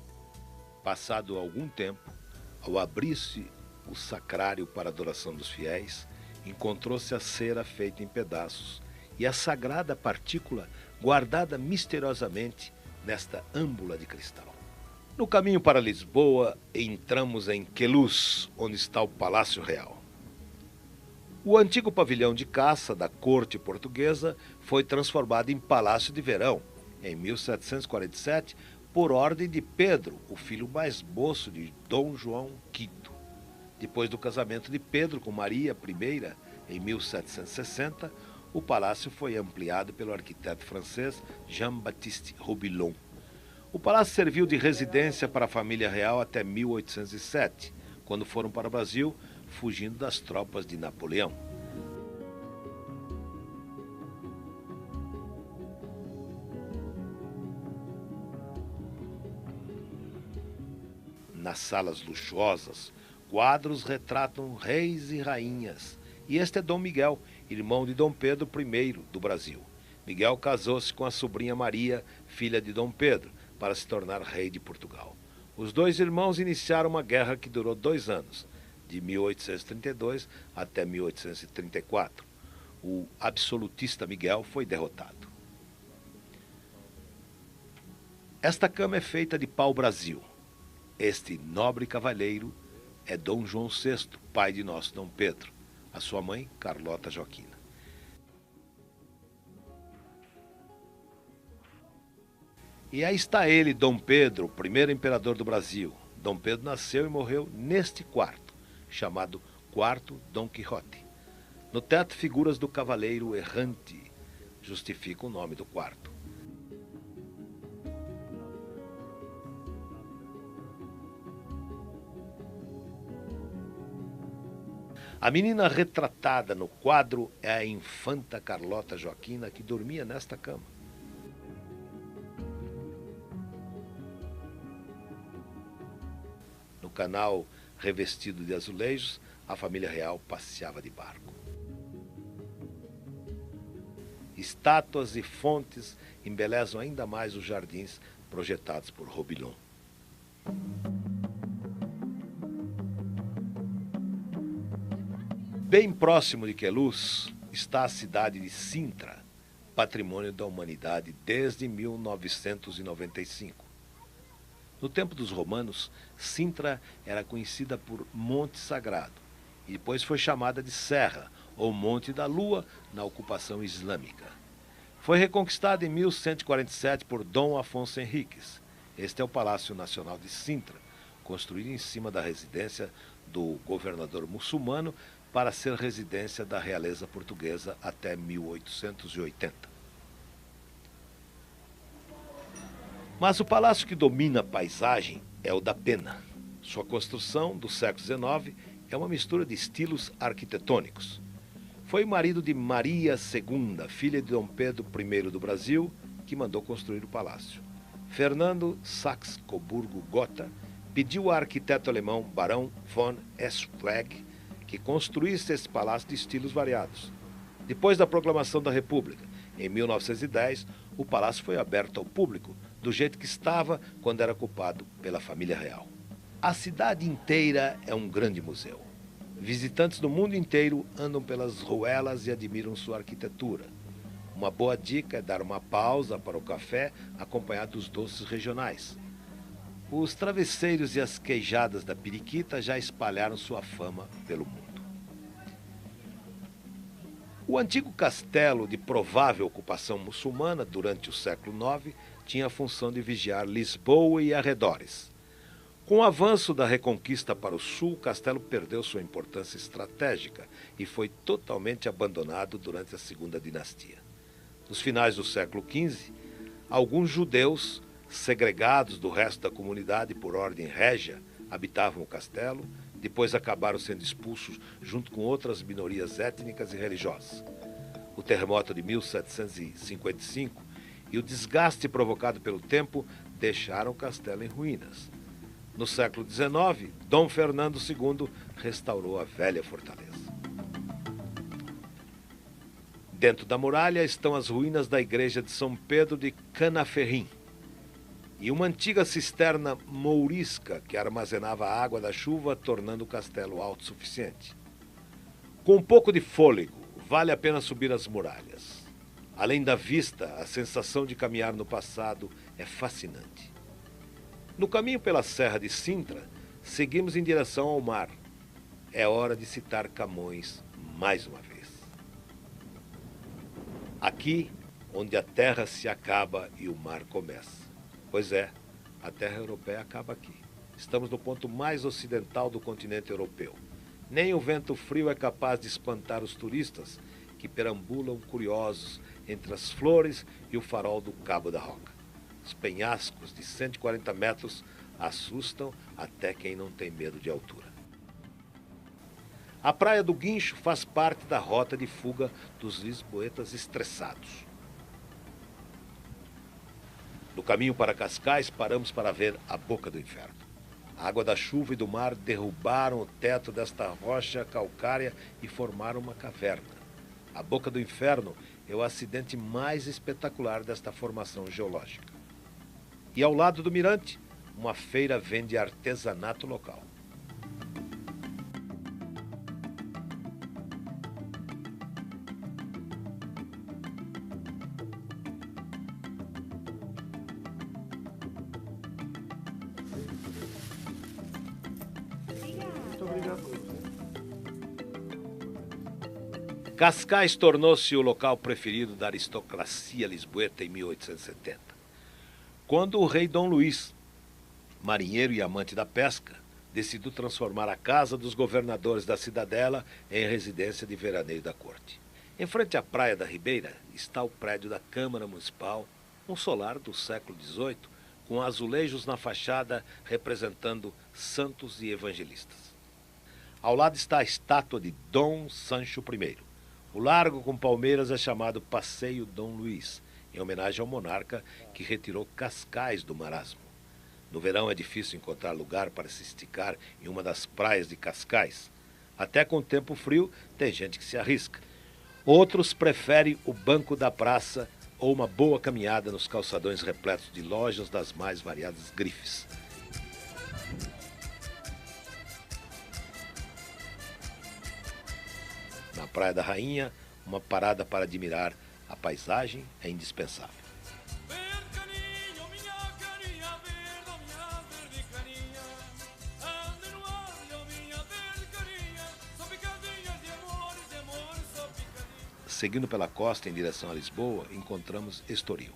Passado algum tempo, ao abrir-se o sacrário para a adoração dos fiéis, encontrou-se a cera feita em pedaços e a sagrada partícula guardada misteriosamente nesta âmbula de cristal. No caminho para Lisboa, entramos em Queluz, onde está o Palácio Real. O antigo pavilhão de caça da corte portuguesa foi transformado em Palácio de Verão, em 1747, por ordem de Pedro, o filho mais moço de Dom João V. Depois do casamento de Pedro com Maria I, em 1760, o palácio foi ampliado pelo arquiteto francês Jean-Baptiste Roubilon. O palácio serviu de residência para a família real até 1807, quando foram para o Brasil, fugindo das tropas de Napoleão. Nas salas luxuosas, quadros retratam reis e rainhas. E este é Dom Miguel, irmão de Dom Pedro I do Brasil. Miguel casou-se com a sobrinha Maria, filha de Dom Pedro, para se tornar rei de Portugal. Os dois irmãos iniciaram uma guerra que durou 2 anos, de 1832 até 1834. O absolutista Miguel foi derrotado. Esta cama é feita de pau-brasil. Este nobre cavalheiro é Dom João VI, pai de nosso Dom Pedro. A sua mãe, Carlota Joaquina. E aí está ele, Dom Pedro, o primeiro imperador do Brasil. Dom Pedro nasceu e morreu neste quarto, chamado Quarto Dom Quixote. No teto, figuras do cavaleiro errante justificam o nome do quarto. A menina retratada no quadro é a infanta Carlota Joaquina, que dormia nesta cama. No canal revestido de azulejos, a família real passeava de barco. Estátuas e fontes embelezam ainda mais os jardins projetados por Roubilon. Bem próximo de Queluz está a cidade de Sintra, patrimônio da humanidade desde 1995. No tempo dos romanos, Sintra era conhecida por Monte Sagrado e depois foi chamada de Serra, ou Monte da Lua, na ocupação islâmica. Foi reconquistada em 1147 por Dom Afonso Henriques. Este é o Palácio Nacional de Sintra, construído em cima da residência do governador muçulmano para ser residência da realeza portuguesa até 1880. Mas o palácio que domina a paisagem é o da Pena. Sua construção, do século XIX, é uma mistura de estilos arquitetônicos. Foi o marido de Maria II, filha de Dom Pedro I do Brasil, que mandou construir o palácio. Fernando Saxe-Coburgo-Gotha pediu ao arquiteto alemão Barão von Esweg que construísse esse palácio de estilos variados. Depois da proclamação da República, em 1910, o palácio foi aberto ao público, do jeito que estava quando era ocupado pela família real. A cidade inteira é um grande museu. Visitantes do mundo inteiro andam pelas ruelas e admiram sua arquitetura. Uma boa dica é dar uma pausa para o café acompanhado dos doces regionais. Os travesseiros e as queijadas da periquita já espalharam sua fama pelo mundo. O antigo castelo de provável ocupação muçulmana durante o século IX tinha a função de vigiar Lisboa e arredores. Com o avanço da Reconquista para o sul, o castelo perdeu sua importância estratégica e foi totalmente abandonado durante a Segunda Dinastia. Nos finais do século XV, alguns judeus, segregados do resto da comunidade por ordem régia, habitavam o castelo, depois acabaram sendo expulsos junto com outras minorias étnicas e religiosas. o terremoto de 1755 e o desgaste provocado pelo tempo deixaram o castelo em ruínas. No século XIX, Dom Fernando II restaurou a velha fortaleza. Dentro da muralha estão as ruínas da igreja de São Pedro de Canaferrim e uma antiga cisterna mourisca que armazenava a água da chuva, tornando o castelo autossuficiente. Com um pouco de fôlego, vale a pena subir as muralhas. Além da vista, a sensação de caminhar no passado é fascinante. No caminho pela Serra de Sintra, seguimos em direção ao mar. É hora de citar Camões mais uma vez. Aqui, onde a terra se acaba e o mar começa. Pois é, a terra europeia acaba aqui. Estamos no ponto mais ocidental do continente europeu. Nem o vento frio é capaz de espantar os turistas que perambulam curiosos entre as flores e o farol do Cabo da Roca. Os penhascos de 140 metros assustam até quem não tem medo de altura. A Praia do Guincho faz parte da rota de fuga dos lisboetas estressados. No caminho para Cascais, paramos para ver a Boca do Inferno. A água da chuva e do mar derrubaram o teto desta rocha calcária e formaram uma caverna. A Boca do Inferno é o acidente mais espetacular desta formação geológica. E ao lado do mirante, uma feira vende artesanato local. Cascais tornou-se o local preferido da aristocracia lisboeta em 1870, quando o rei Dom Luís, marinheiro e amante da pesca, decidiu transformar a casa dos governadores da cidadela em residência de veraneio da corte. Em frente à Praia da Ribeira está o prédio da Câmara Municipal, um solar do século XVIII, com azulejos na fachada representando santos e evangelistas. Ao lado está a estátua de Dom Sancho I. O largo com palmeiras é chamado Passeio Dom Luís, em homenagem ao monarca que retirou Cascais do marasmo. No verão é difícil encontrar lugar para se esticar em uma das praias de Cascais. Até com o tempo frio, tem gente que se arrisca. Outros preferem o banco da praça ou uma boa caminhada nos calçadões repletos de lojas das mais variadas grifes. Na Praia da Rainha, uma parada para admirar a paisagem é indispensável. Seguindo pela costa em direção a Lisboa, encontramos Estoril.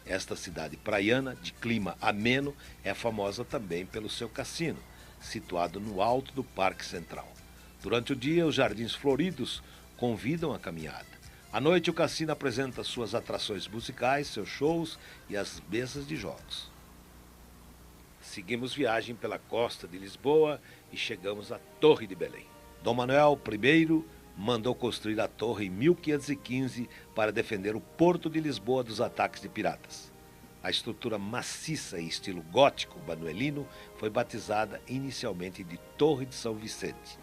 Esta cidade praiana, de clima ameno, é famosa também pelo seu cassino, situado no alto do Parque Central. Durante o dia, os jardins floridos convidam a caminhada. À noite, o cassino apresenta suas atrações musicais, seus shows e as mesas de jogos. Seguimos viagem pela costa de Lisboa e chegamos à Torre de Belém. Dom Manuel I mandou construir a torre em 1515 para defender o porto de Lisboa dos ataques de piratas. A estrutura maciça em estilo gótico manuelino foi batizada inicialmente de Torre de São Vicente.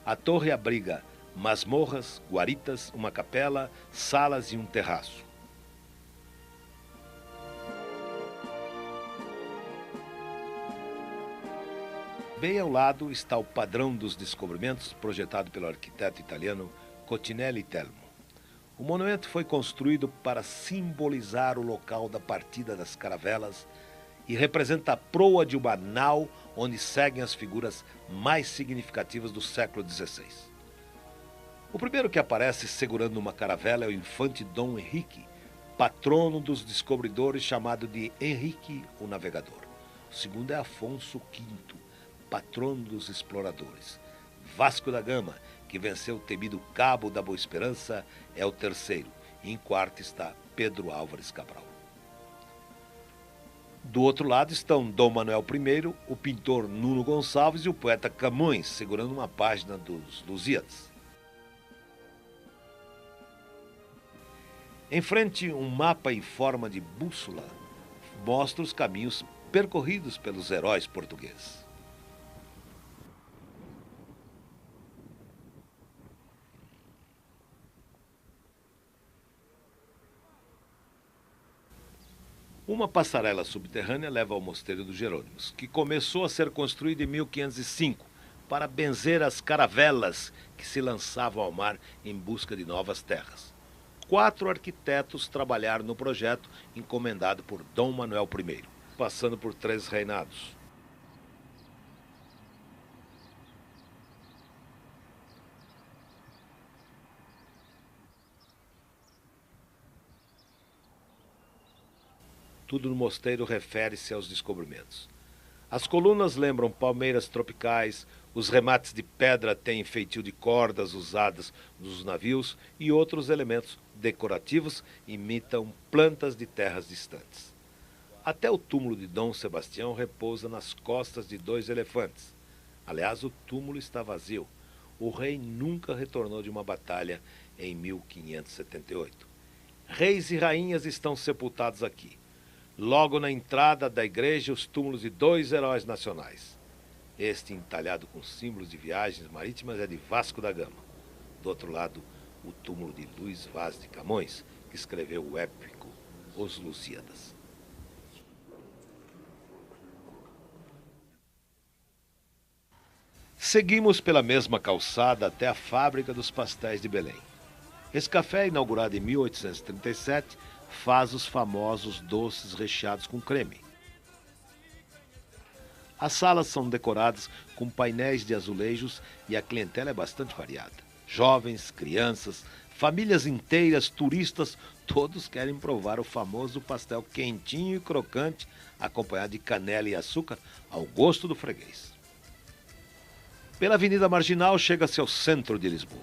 A torre abriga masmorras, guaritas, uma capela, salas e um terraço. Bem ao lado está o padrão dos descobrimentos, projetado pelo arquiteto italiano Cottinelli Telmo. O monumento foi construído para simbolizar o local da partida das caravelas e representa a proa de uma nau onde seguem as figuras mais significativas do século XVI. O primeiro que aparece segurando uma caravela é o infante Dom Henrique, patrono dos descobridores, chamado de Henrique o Navegador. O segundo é Afonso V, patrono dos exploradores. Vasco da Gama, que venceu o temido Cabo da Boa Esperança, é o terceiro. E em quarto está Pedro Álvares Cabral. Do outro lado estão Dom Manuel I, o pintor Nuno Gonçalves e o poeta Camões, segurando uma página dos Lusíadas. Em frente, um mapa em forma de bússola mostra os caminhos percorridos pelos heróis portugueses. Uma passarela subterrânea leva ao Mosteiro dos Jerônimos, que começou a ser construído em 1505 para benzer as caravelas que se lançavam ao mar em busca de novas terras. 4 arquitetos trabalharam no projeto encomendado por Dom Manuel I, passando por 3 reinados. Tudo no mosteiro refere-se aos descobrimentos. As colunas lembram palmeiras tropicais, os remates de pedra têm feitio de cordas usadas nos navios e outros elementos decorativos imitam plantas de terras distantes. Até o túmulo de Dom Sebastião repousa nas costas de 2 elefantes. Aliás, o túmulo está vazio. O rei nunca retornou de uma batalha em 1578. Reis e rainhas estão sepultados aqui. Logo na entrada da igreja, os túmulos de 2 heróis nacionais. Este, entalhado com símbolos de viagens marítimas, é de Vasco da Gama. Do outro lado, o túmulo de Luís Vaz de Camões, que escreveu o épico Os Lusíadas. Seguimos pela mesma calçada até a fábrica dos pastéis de Belém. Esse café, inaugurado em 1837, faz os famosos doces recheados com creme. As salas são decoradas com painéis de azulejos e a clientela é bastante variada. Jovens, crianças, famílias inteiras, turistas, todos querem provar o famoso pastel quentinho e crocante, acompanhado de canela e açúcar, ao gosto do freguês. Pela Avenida Marginal chega-se ao centro de Lisboa.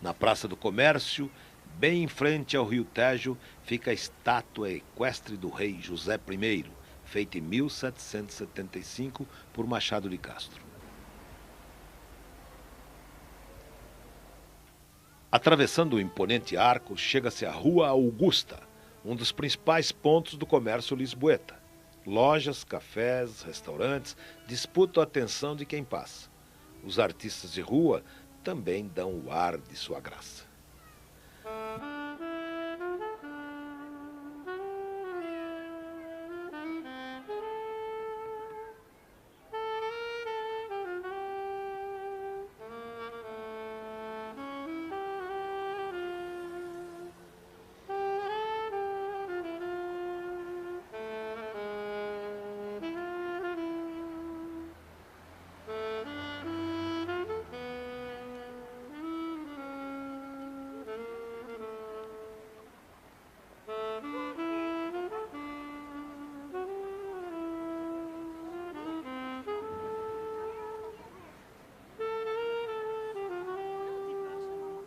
Na Praça do Comércio, bem em frente ao Rio Tejo, fica a estátua equestre do rei José I, feita em 1775 por Machado de Castro. Atravessando o imponente arco, chega-se à Rua Augusta, um dos principais pontos do comércio lisboeta. Lojas, cafés, restaurantes disputam a atenção de quem passa. Os artistas de rua também dão o ar de sua graça.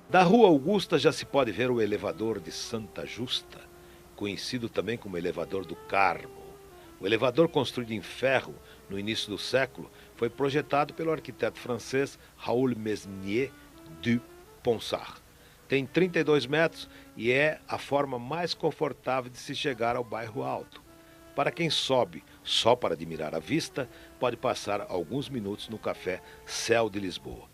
Da Rua Augusta já se pode ver o elevador de Santa Justa, conhecido também como elevador do Carmo. O elevador, construído em ferro no início do século, foi projetado pelo arquiteto francês Raoul Mesnier du Ponsard. Tem 32 metros e é a forma mais confortável de se chegar ao bairro Alto. Para quem sobe só para admirar a vista, pode passar alguns minutos no café Céu de Lisboa.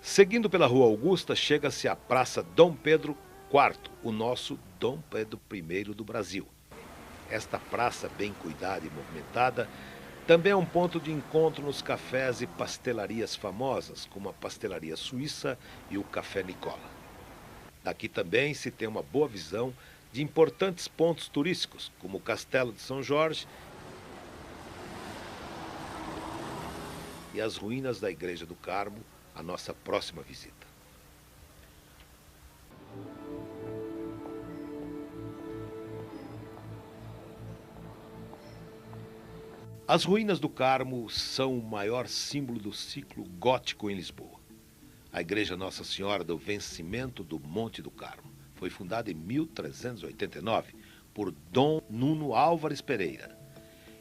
Seguindo pela Rua Augusta, chega-se à Praça Dom Pedro IV, o nosso Dom Pedro I do Brasil. Esta praça, bem cuidada e movimentada, também é um ponto de encontro nos cafés e pastelarias famosas, como a Pastelaria Suíça e o Café Nicola. Daqui também se tem uma boa visão de importantes pontos turísticos, como o Castelo de São Jorge e as ruínas da Igreja do Carmo, a nossa próxima visita. As ruínas do Carmo são o maior símbolo do ciclo gótico em Lisboa. A Igreja Nossa Senhora do Vencimento do Monte do Carmo foi fundada em 1389 por Dom Nuno Álvares Pereira.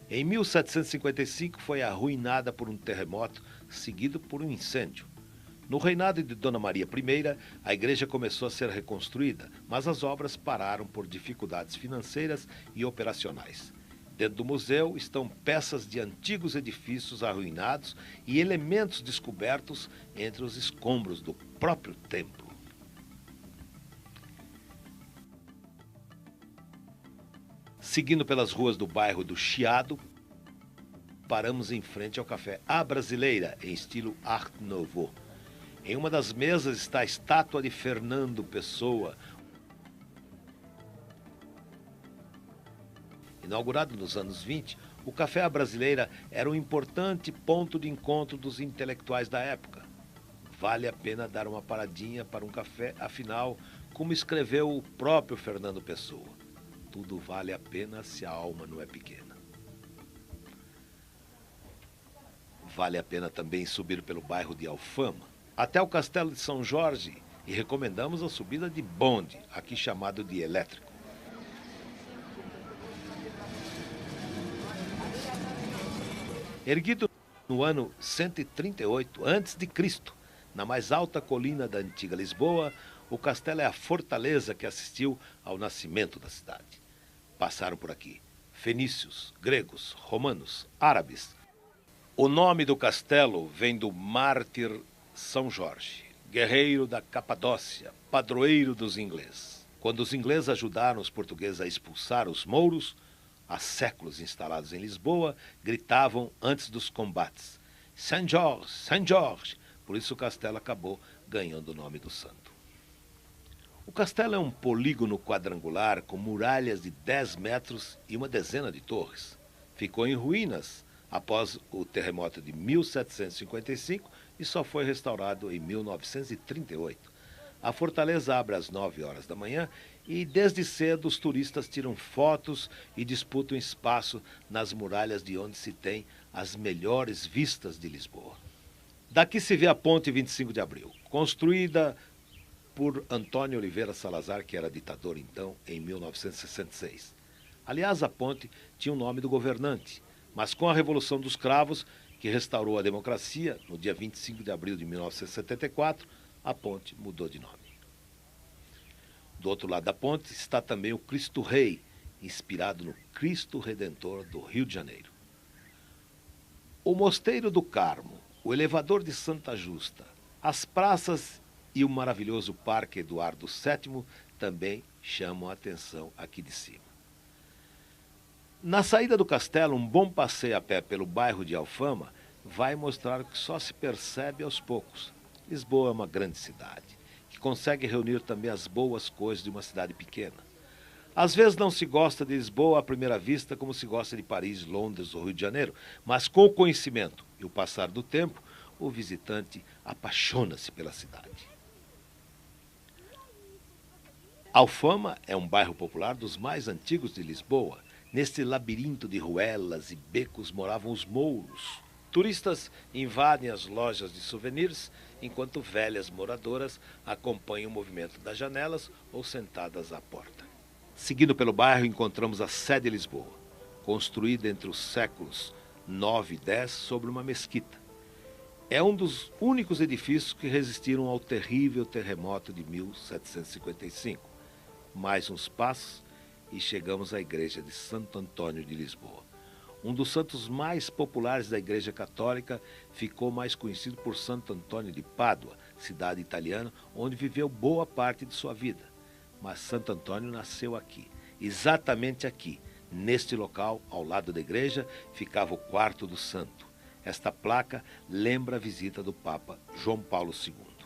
Em 1755 foi arruinada por um terremoto seguido por um incêndio. No reinado de Dona Maria I, a igreja começou a ser reconstruída, mas as obras pararam por dificuldades financeiras e operacionais. Dentro do museu estão peças de antigos edifícios arruinados e elementos descobertos entre os escombros do próprio templo. Seguindo pelas ruas do bairro do Chiado, paramos em frente ao café A Brasileira, em estilo Art Nouveau. Em uma das mesas está a estátua de Fernando Pessoa. Inaugurado nos anos 20, o Café A Brasileira era um importante ponto de encontro dos intelectuais da época. Vale a pena dar uma paradinha para um café, afinal, como escreveu o próprio Fernando Pessoa, tudo vale a pena se a alma não é pequena. Vale a pena também subir pelo bairro de Alfama, até o Castelo de São Jorge, e recomendamos a subida de bonde, aqui chamado de elétrico. Erguido no ano 138 a.C., na mais alta colina da antiga Lisboa, o castelo é a fortaleza que assistiu ao nascimento da cidade. Passaram por aqui fenícios, gregos, romanos, árabes. O nome do castelo vem do mártir São Jorge, guerreiro da Capadócia, padroeiro dos ingleses. Quando os ingleses ajudaram os portugueses a expulsar os mouros, há séculos instalados em Lisboa, gritavam antes dos combates: Saint George, Saint George! Por isso o castelo acabou ganhando o nome do santo. O castelo é um polígono quadrangular com muralhas de 10 metros e uma dezena de torres. Ficou em ruínas após o terremoto de 1755 e só foi restaurado em 1938. A fortaleza abre às 9 horas da manhã e desde cedo os turistas tiram fotos e disputam espaço nas muralhas de onde se tem as melhores vistas de Lisboa. Daqui se vê a Ponte 25 de Abril, construída por Antônio Oliveira Salazar, que era ditador então, em 1966. Aliás, a ponte tinha o nome do governante, mas com a Revolução dos Cravos, que restaurou a democracia, no dia 25 de abril de 1974, a ponte mudou de nome. Do outro lado da ponte está também o Cristo Rei, inspirado no Cristo Redentor do Rio de Janeiro. O Mosteiro do Carmo, o elevador de Santa Justa, as praças e o maravilhoso Parque Eduardo VII também chamam a atenção aqui de cima. Na saída do castelo, um bom passeio a pé pelo bairro de Alfama vai mostrar o que só se percebe aos poucos. Lisboa é uma grande cidade, que consegue reunir também as boas coisas de uma cidade pequena. Às vezes não se gosta de Lisboa à primeira vista como se gosta de Paris, Londres ou Rio de Janeiro, mas com o conhecimento e o passar do tempo, o visitante apaixona-se pela cidade. Alfama é um bairro popular dos mais antigos de Lisboa. Neste labirinto de ruelas e becos moravam os mouros. Turistas invadem as lojas de souvenirs, enquanto velhas moradoras acompanham o movimento das janelas ou sentadas à porta. Seguindo pelo bairro, encontramos a Sé de Lisboa, construída entre os séculos 9 e 10 sobre uma mesquita. É um dos únicos edifícios que resistiram ao terrível terremoto de 1755. Mais uns passos e chegamos à igreja de Santo Antônio de Lisboa. Um dos santos mais populares da Igreja Católica, ficou mais conhecido por Santo Antônio de Pádua, cidade italiana onde viveu boa parte de sua vida. Mas Santo Antônio nasceu aqui, exatamente aqui, neste local, ao lado da igreja, ficava o quarto do santo. Esta placa lembra a visita do Papa João Paulo II.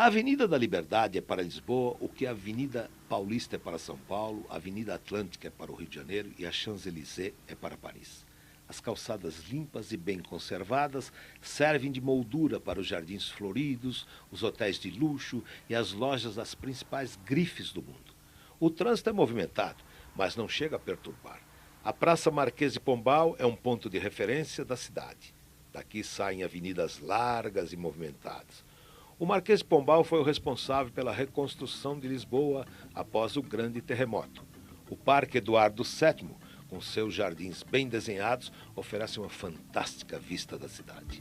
A Avenida da Liberdade é para Lisboa o que a Avenida Paulista é para São Paulo, a Avenida Atlântica é para o Rio de Janeiro e a Champs-Élysées é para Paris. As calçadas limpas e bem conservadas servem de moldura para os jardins floridos, os hotéis de luxo e as lojas das principais grifes do mundo. O trânsito é movimentado, mas não chega a perturbar. A Praça Marquês de Pombal é um ponto de referência da cidade. Daqui saem avenidas largas e movimentadas. O Marquês de Pombal foi o responsável pela reconstrução de Lisboa após o grande terremoto. O Parque Eduardo VII, com seus jardins bem desenhados, oferece uma fantástica vista da cidade.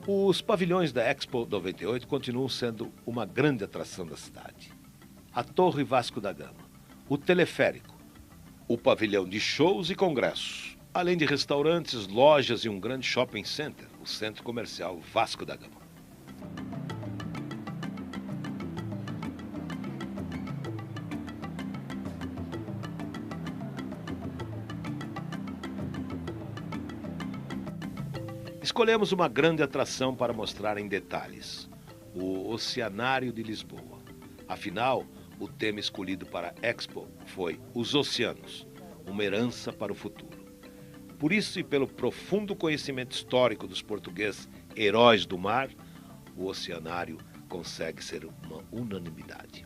Os pavilhões da Expo 98 continuam sendo uma grande atração da cidade. A Torre Vasco da Gama, o teleférico, o pavilhão de shows e congressos, além de restaurantes, lojas e um grande shopping center, o Centro Comercial Vasco da Gama. Escolhemos uma grande atração para mostrar em detalhes, o Oceanário de Lisboa. Afinal, o tema escolhido para a Expo foi Os Oceanos, uma herança para o futuro. Por isso e pelo profundo conhecimento histórico dos portugueses heróis do mar, o Oceanário consegue ser uma unanimidade.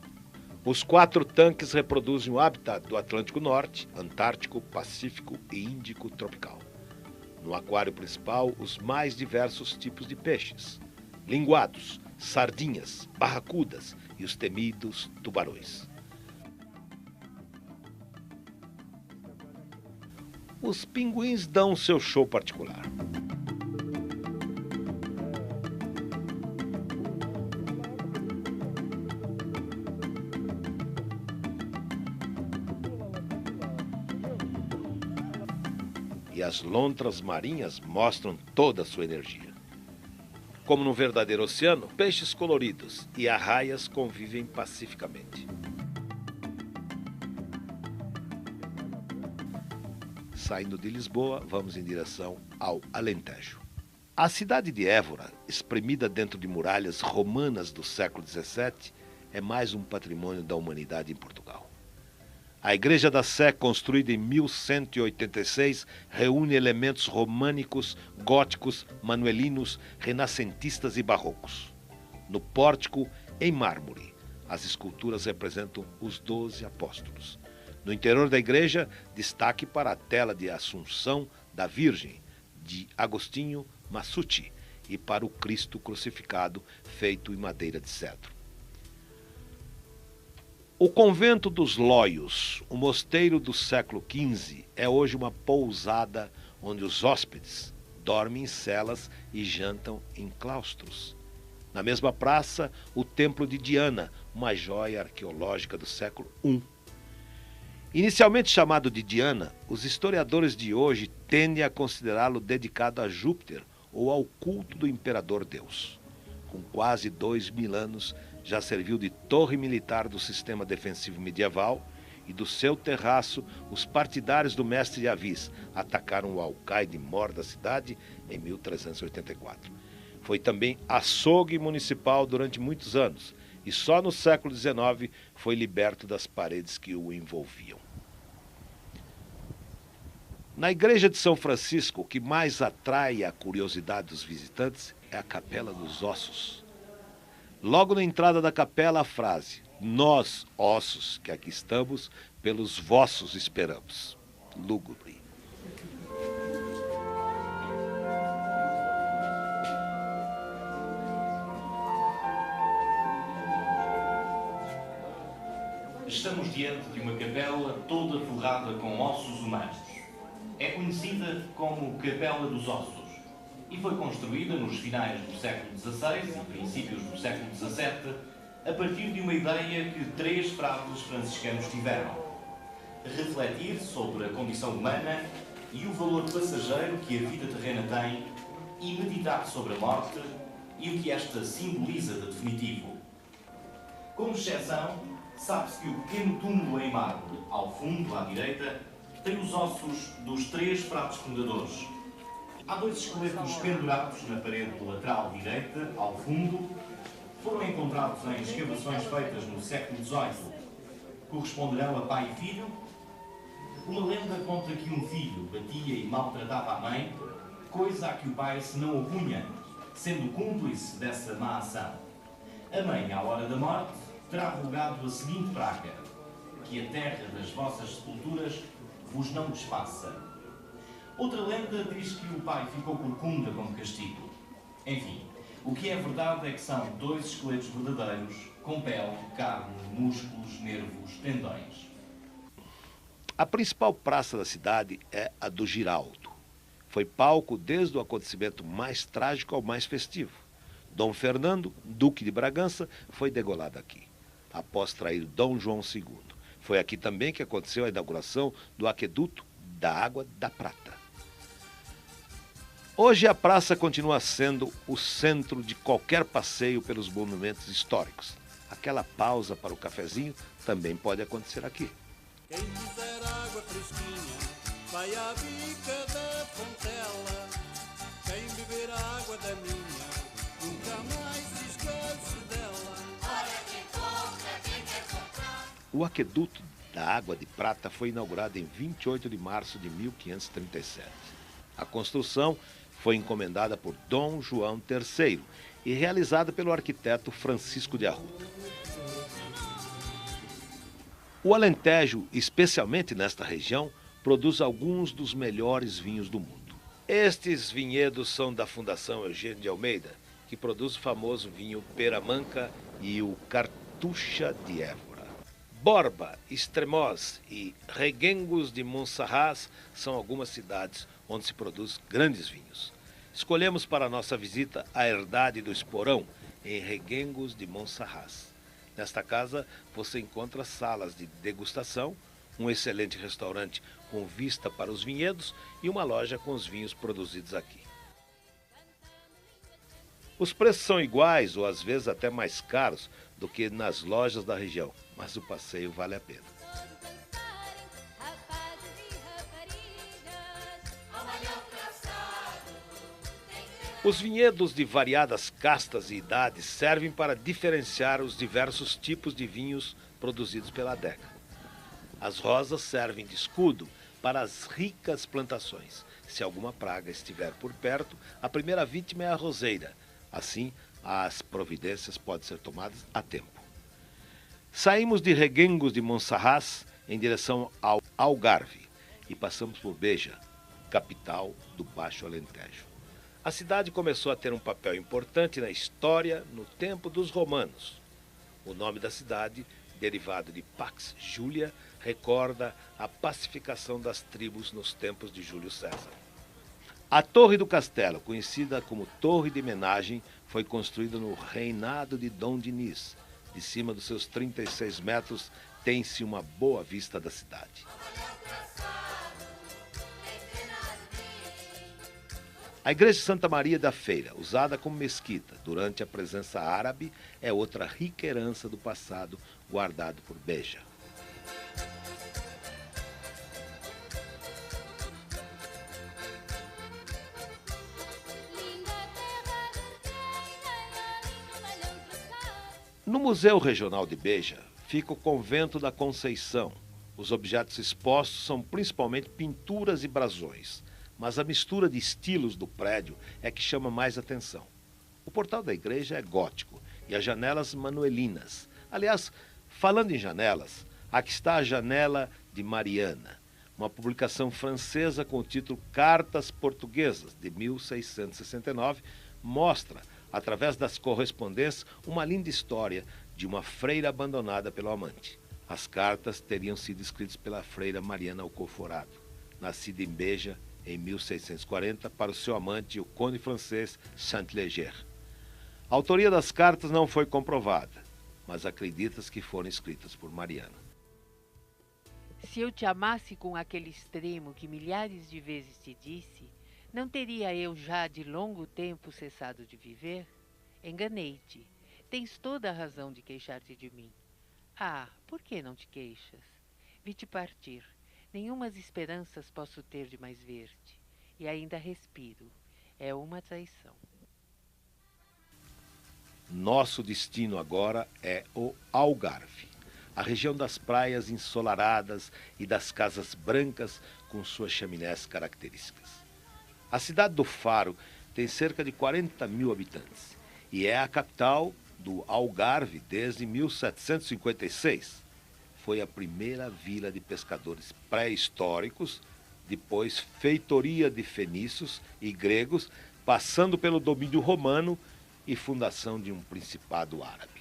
Os 4 tanques reproduzem o habitat do Atlântico Norte, Antártico, Pacífico e Índico tropical. No aquário principal, os mais diversos tipos de peixes: linguados, sardinhas, barracudas e os temidos tubarões. Os pinguins dão seu show particular. E as lontras marinhas mostram toda a sua energia. Como num verdadeiro oceano, peixes coloridos e arraias convivem pacificamente. Saindo de Lisboa, vamos em direção ao Alentejo. A cidade de Évora, espremida dentro de muralhas romanas do século XVII, é mais um patrimônio da humanidade em Portugal. A Igreja da Sé, construída em 1186, reúne elementos românicos, góticos, manuelinos, renascentistas e barrocos. No pórtico, em mármore, as esculturas representam os 12 apóstolos. No interior da igreja, destaque para a tela de Assunção da Virgem, de Agostinho Massucci, e para o Cristo crucificado, feito em madeira de cedro. O convento dos Lóios, o mosteiro do século XV, é hoje uma pousada onde os hóspedes dormem em celas e jantam em claustros. Na mesma praça, o Templo de Diana, uma joia arqueológica do século I. Inicialmente chamado de Diana, os historiadores de hoje tendem a considerá-lo dedicado a Júpiter ou ao culto do imperador Deus. Com quase 2000 anos, já serviu de torre militar do sistema defensivo medieval e do seu terraço, os partidários do mestre de Avis atacaram o alcaide-mor da cidade em 1384. Foi também açougue municipal durante muitos anos e só no século XIX foi liberto das paredes que o envolviam. Na igreja de São Francisco, o que mais atrai a curiosidade dos visitantes é a Capela dos Ossos. Logo na entrada da capela, a frase: "Nós, ossos, que aqui estamos, pelos vossos esperamos." Lúgubre. Estamos diante de uma capela toda forrada com ossos humanos. É conhecida como Capela dos Ossos e foi construída nos finais do século XVI e princípios do século XVII a partir de uma ideia que 3 frades franciscanos tiveram: refletir sobre a condição humana e o valor passageiro que a vida terrena tem e meditar sobre a morte e o que esta simboliza de definitivo. Como exceção, sabe-se que o pequeno túmulo em mármore, ao fundo, à direita, tem os ossos dos 3 frades fundadores. Há 2 esqueletos pendurados na parede lateral direita, ao fundo. Foram encontrados em escavações feitas no século XVIII. Corresponderão a pai e filho? Uma lenda conta que um filho batia e maltratava a mãe, coisa a que o pai se não opunha, sendo cúmplice dessa má ação. A mãe, à hora da morte, terá rogado a seguinte praga: que a terra das vossas sepulturas vos não desfaça. Outra lenda diz que o pai ficou corcunda como castigo. Enfim, o que é verdade é que são 2 esqueletos verdadeiros, com pele, carne, músculos, nervos, tendões. A principal praça da cidade é a do Giraldo. Foi palco desde o acontecimento mais trágico ao mais festivo. Dom Fernando, duque de Bragança, foi degolado aqui, após trair Dom João II. Foi aqui também que aconteceu a inauguração do aqueduto da Água da Prata. Hoje a praça continua sendo o centro de qualquer passeio pelos monumentos históricos. Aquela pausa para o cafezinho também pode acontecer aqui. Quem quiser água fresquinha, vai à bica da Fontela. Quem beber a água da minha, nunca mais se esquece dela. Olha quem compra, quem quer comprar. O aqueduto da Água de Prata foi inaugurado em 28 de março de 1537. A construção foi encomendada por Dom João III e realizada pelo arquiteto Francisco de Arruda. O Alentejo, especialmente nesta região, produz alguns dos melhores vinhos do mundo. Estes vinhedos são da Fundação Eugênio de Almeida, que produz o famoso vinho Peramanca e o Cartucha de Évora. Borba, Estremoz e Reguengos de Monsaraz são algumas cidades onde se produz grandes vinhos. Escolhemos para a nossa visita a Herdade do Esporão, em Reguengos de Monsaraz. Nesta casa você encontra salas de degustação, um excelente restaurante com vista para os vinhedos e uma loja com os vinhos produzidos aqui. Os preços são iguais ou às vezes até mais caros do que nas lojas da região, mas o passeio vale a pena. Os vinhedos de variadas castas e idades servem para diferenciar os diversos tipos de vinhos produzidos pela adega. As rosas servem de escudo para as ricas plantações. Se alguma praga estiver por perto, a primeira vítima é a roseira. Assim, as providências podem ser tomadas a tempo. Saímos de Reguengos de Monsaraz em direção ao Algarve e passamos por Beja, capital do Baixo Alentejo. A cidade começou a ter um papel importante na história no tempo dos romanos. O nome da cidade, derivado de Pax Julia, recorda a pacificação das tribos nos tempos de Júlio César. A Torre do Castelo, conhecida como Torre de Menagem, foi construída no reinado de Dom Dinis. De cima dos seus 36 metros, tem-se uma boa vista da cidade. A Igreja de Santa Maria da Feira, usada como mesquita durante a presença árabe, é outra rica herança do passado guardado por Beja. No Museu Regional de Beja fica o Convento da Conceição. Os objetos expostos são principalmente pinturas e brasões, mas a mistura de estilos do prédio é que chama mais atenção. O portal da igreja é gótico e as janelas manuelinas. Aliás, falando em janelas, aqui está a Janela de Mariana, uma publicação francesa com o título Cartas Portuguesas, de 1669, mostra, através das correspondências, uma linda história de uma freira abandonada pelo amante. As cartas teriam sido escritas pela freira Mariana Alcoforado, nascida em Beja, em 1640, para o seu amante, o conde francês Saint-Léger. A autoria das cartas não foi comprovada, mas acredita-se que foram escritas por Mariana. Se eu te amasse com aquele extremo que milhares de vezes te disse, não teria eu já de longo tempo cessado de viver? Enganei-te. Tens toda a razão de queixar-te de mim. Ah, por que não te queixas? Vi-te partir. Nenhumas esperanças posso ter de mais ver-te. E ainda respiro. É uma traição. Nosso destino agora é o Algarve, a região das praias ensolaradas e das casas brancas com suas chaminés características. A cidade do Faro tem cerca de 40 mil habitantes e é a capital do Algarve desde 1756. Foi a primeira vila de pescadores pré-históricos, depois feitoria de fenícios e gregos, passando pelo domínio romano e fundação de um principado árabe.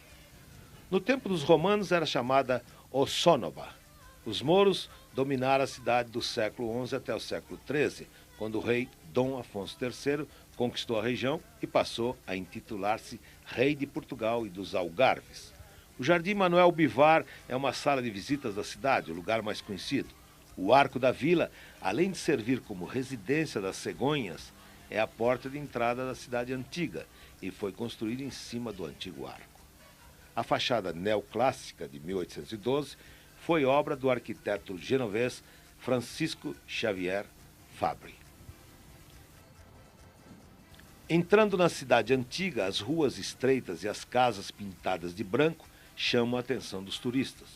No tempo dos romanos era chamada Ossónova. Os mouros dominaram a cidade do século XI até o século XIII, quando o rei Dom Afonso III conquistou a região e passou a intitular-se Rei de Portugal e dos Algarves. O Jardim Manuel Bivar é uma sala de visitas da cidade, o lugar mais conhecido. O Arco da Vila, além de servir como residência das cegonhas, é a porta de entrada da cidade antiga e foi construído em cima do antigo arco. A fachada neoclássica de 1812 foi obra do arquiteto genovês Francisco Xavier Fabri. Entrando na cidade antiga, as ruas estreitas e as casas pintadas de branco chamam a atenção dos turistas,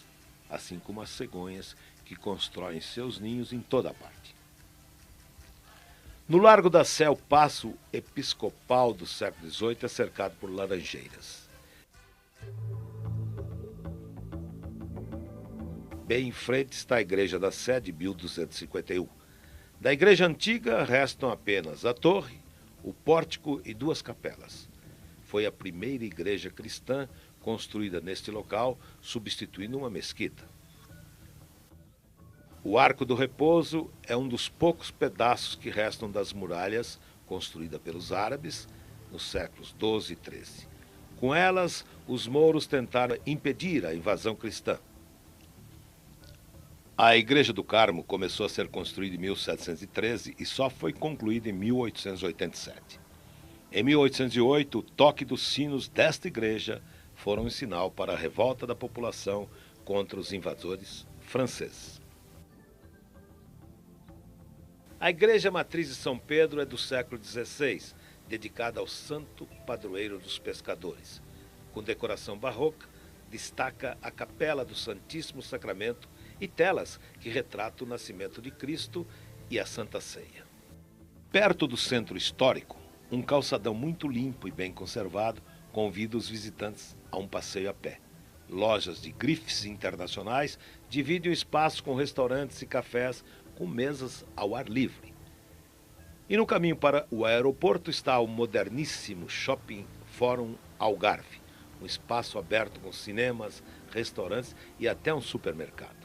assim como as cegonhas que constroem seus ninhos em toda a parte. No Largo da Sé, o Paço Episcopal do século XVIII é cercado por laranjeiras. Bem em frente está a Igreja da Sé, de 1251. Da igreja antiga restam apenas a torre, o pórtico e duas capelas. Foi a primeira igreja cristã construída neste local, substituindo uma mesquita. O Arco do Repouso é um dos poucos pedaços que restam das muralhas construídas pelos árabes nos séculos XII e XIII. Com elas, os mouros tentaram impedir a invasão cristã. A Igreja do Carmo começou a ser construída em 1713 e só foi concluída em 1887. Em 1808, o toque dos sinos desta igreja foram um sinal para a revolta da população contra os invasores franceses. A Igreja Matriz de São Pedro é do século XVI, dedicada ao santo padroeiro dos pescadores. Com decoração barroca, destaca a Capela do Santíssimo Sacramento e telas que retratam o nascimento de Cristo e a Santa Ceia. Perto do centro histórico, um calçadão muito limpo e bem conservado convida os visitantes a um passeio a pé. Lojas de grifes internacionais dividem o espaço com restaurantes e cafés com mesas ao ar livre. E no caminho para o aeroporto está o moderníssimo Shopping Fórum Algarve, um espaço aberto com cinemas, restaurantes e até um supermercado.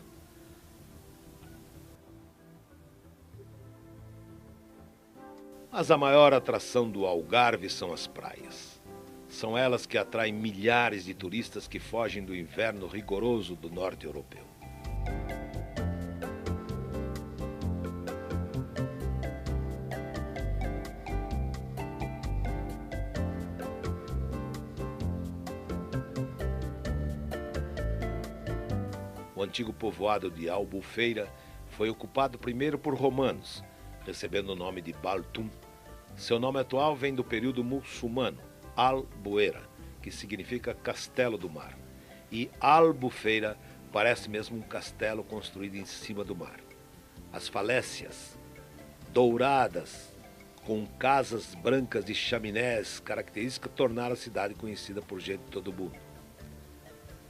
Mas a maior atração do Algarve são as praias. São elas que atraem milhares de turistas que fogem do inverno rigoroso do norte europeu. O antigo povoado de Albufeira foi ocupado primeiro por romanos, recebendo o nome de Baltum. Seu nome atual vem do período muçulmano, Albuera, que significa castelo do mar. E Albufeira parece mesmo um castelo construído em cima do mar. As falésias, douradas, com casas brancas de chaminés características, tornaram a cidade conhecida por gente de todo o mundo.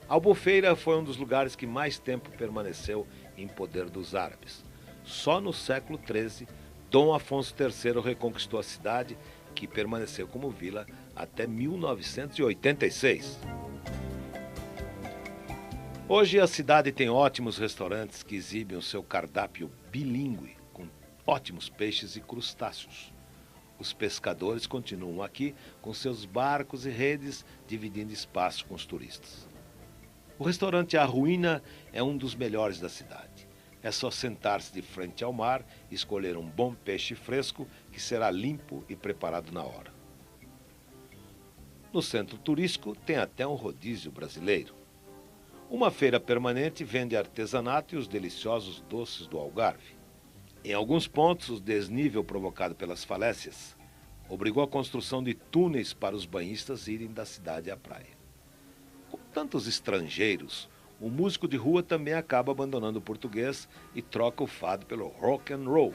Albufeira foi um dos lugares que mais tempo permaneceu em poder dos árabes. Só no século XIII, Dom Afonso III reconquistou a cidade, que permaneceu como vila até 1986. Hoje a cidade tem ótimos restaurantes que exibem o seu cardápio bilíngue, com ótimos peixes e crustáceos. Os pescadores continuam aqui com seus barcos e redes, dividindo espaço com os turistas. O restaurante A Ruína é um dos melhores da cidade. É só sentar-se de frente ao mar e escolher um bom peixe fresco que será limpo e preparado na hora. No centro turístico tem até um rodízio brasileiro. Uma feira permanente vende artesanato e os deliciosos doces do Algarve. Em alguns pontos, o desnível provocado pelas falésias obrigou a construção de túneis para os banhistas irem da cidade à praia. Com tantos estrangeiros, o músico de rua também acaba abandonando o português e troca o fado pelo rock and roll.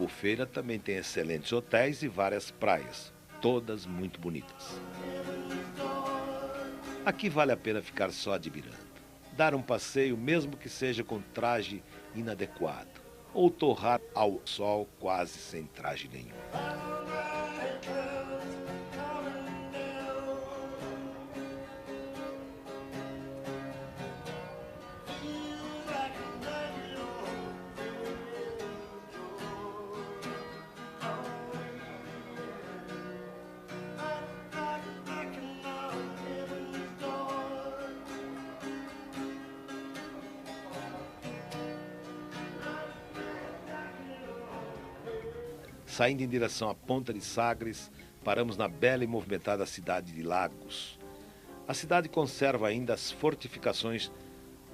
Albufeira também tem excelentes hotéis e várias praias, todas muito bonitas. Aqui vale a pena ficar só admirando, dar um passeio mesmo que seja com traje inadequado, ou torrar ao sol quase sem traje nenhum. Saindo em direção à Ponta de Sagres, paramos na bela e movimentada cidade de Lagos. A cidade conserva ainda as fortificações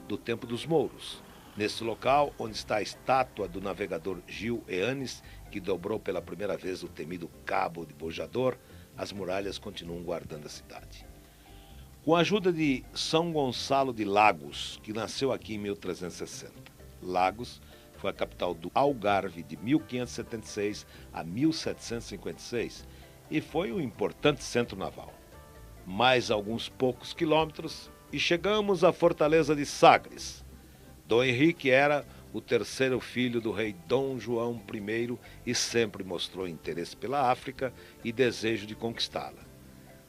do tempo dos mouros. Neste local, onde está a estátua do navegador Gil Eanes, que dobrou pela primeira vez o temido Cabo de Bojador, as muralhas continuam guardando a cidade. Com a ajuda de São Gonçalo de Lagos, que nasceu aqui em 1360, Lagos foi a capital do Algarve de 1576 a 1756 e foi um importante centro naval. Mais alguns poucos quilômetros e chegamos à fortaleza de Sagres. Dom Henrique era o terceiro filho do rei Dom João I e sempre mostrou interesse pela África e desejo de conquistá-la.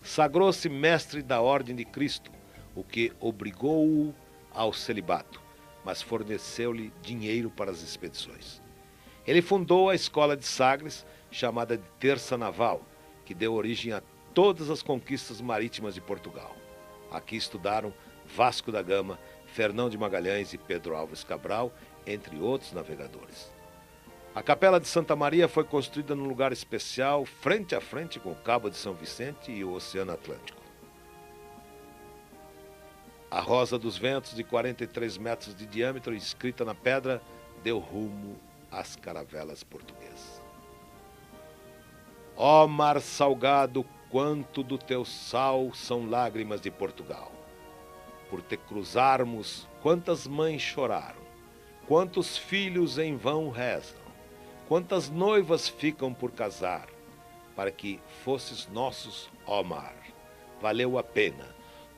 Sagrou-se mestre da Ordem de Cristo, o que obrigou-o ao celibato, mas forneceu-lhe dinheiro para as expedições. Ele fundou a escola de Sagres, chamada de Terça Naval, que deu origem a todas as conquistas marítimas de Portugal. Aqui estudaram Vasco da Gama, Fernão de Magalhães e Pedro Álvares Cabral, entre outros navegadores. A Capela de Santa Maria foi construída num lugar especial, frente a frente com o Cabo de São Vicente e o Oceano Atlântico. A Rosa dos Ventos, de 43 metros de diâmetro, inscrita na pedra, deu rumo às caravelas portuguesas. Ó mar salgado, quanto do teu sal são lágrimas de Portugal. Por te cruzarmos, quantas mães choraram, quantos filhos em vão rezam, quantas noivas ficam por casar, para que fosses nossos, ó mar. Valeu a pena.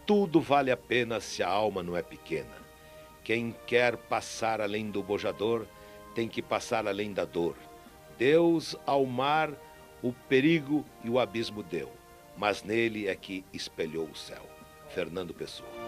Tudo vale a pena se a alma não é pequena. Quem quer passar além do bojador, tem que passar além da dor. Deus ao mar o perigo e o abismo deu, mas nele é que espelhou o céu. Fernando Pessoa.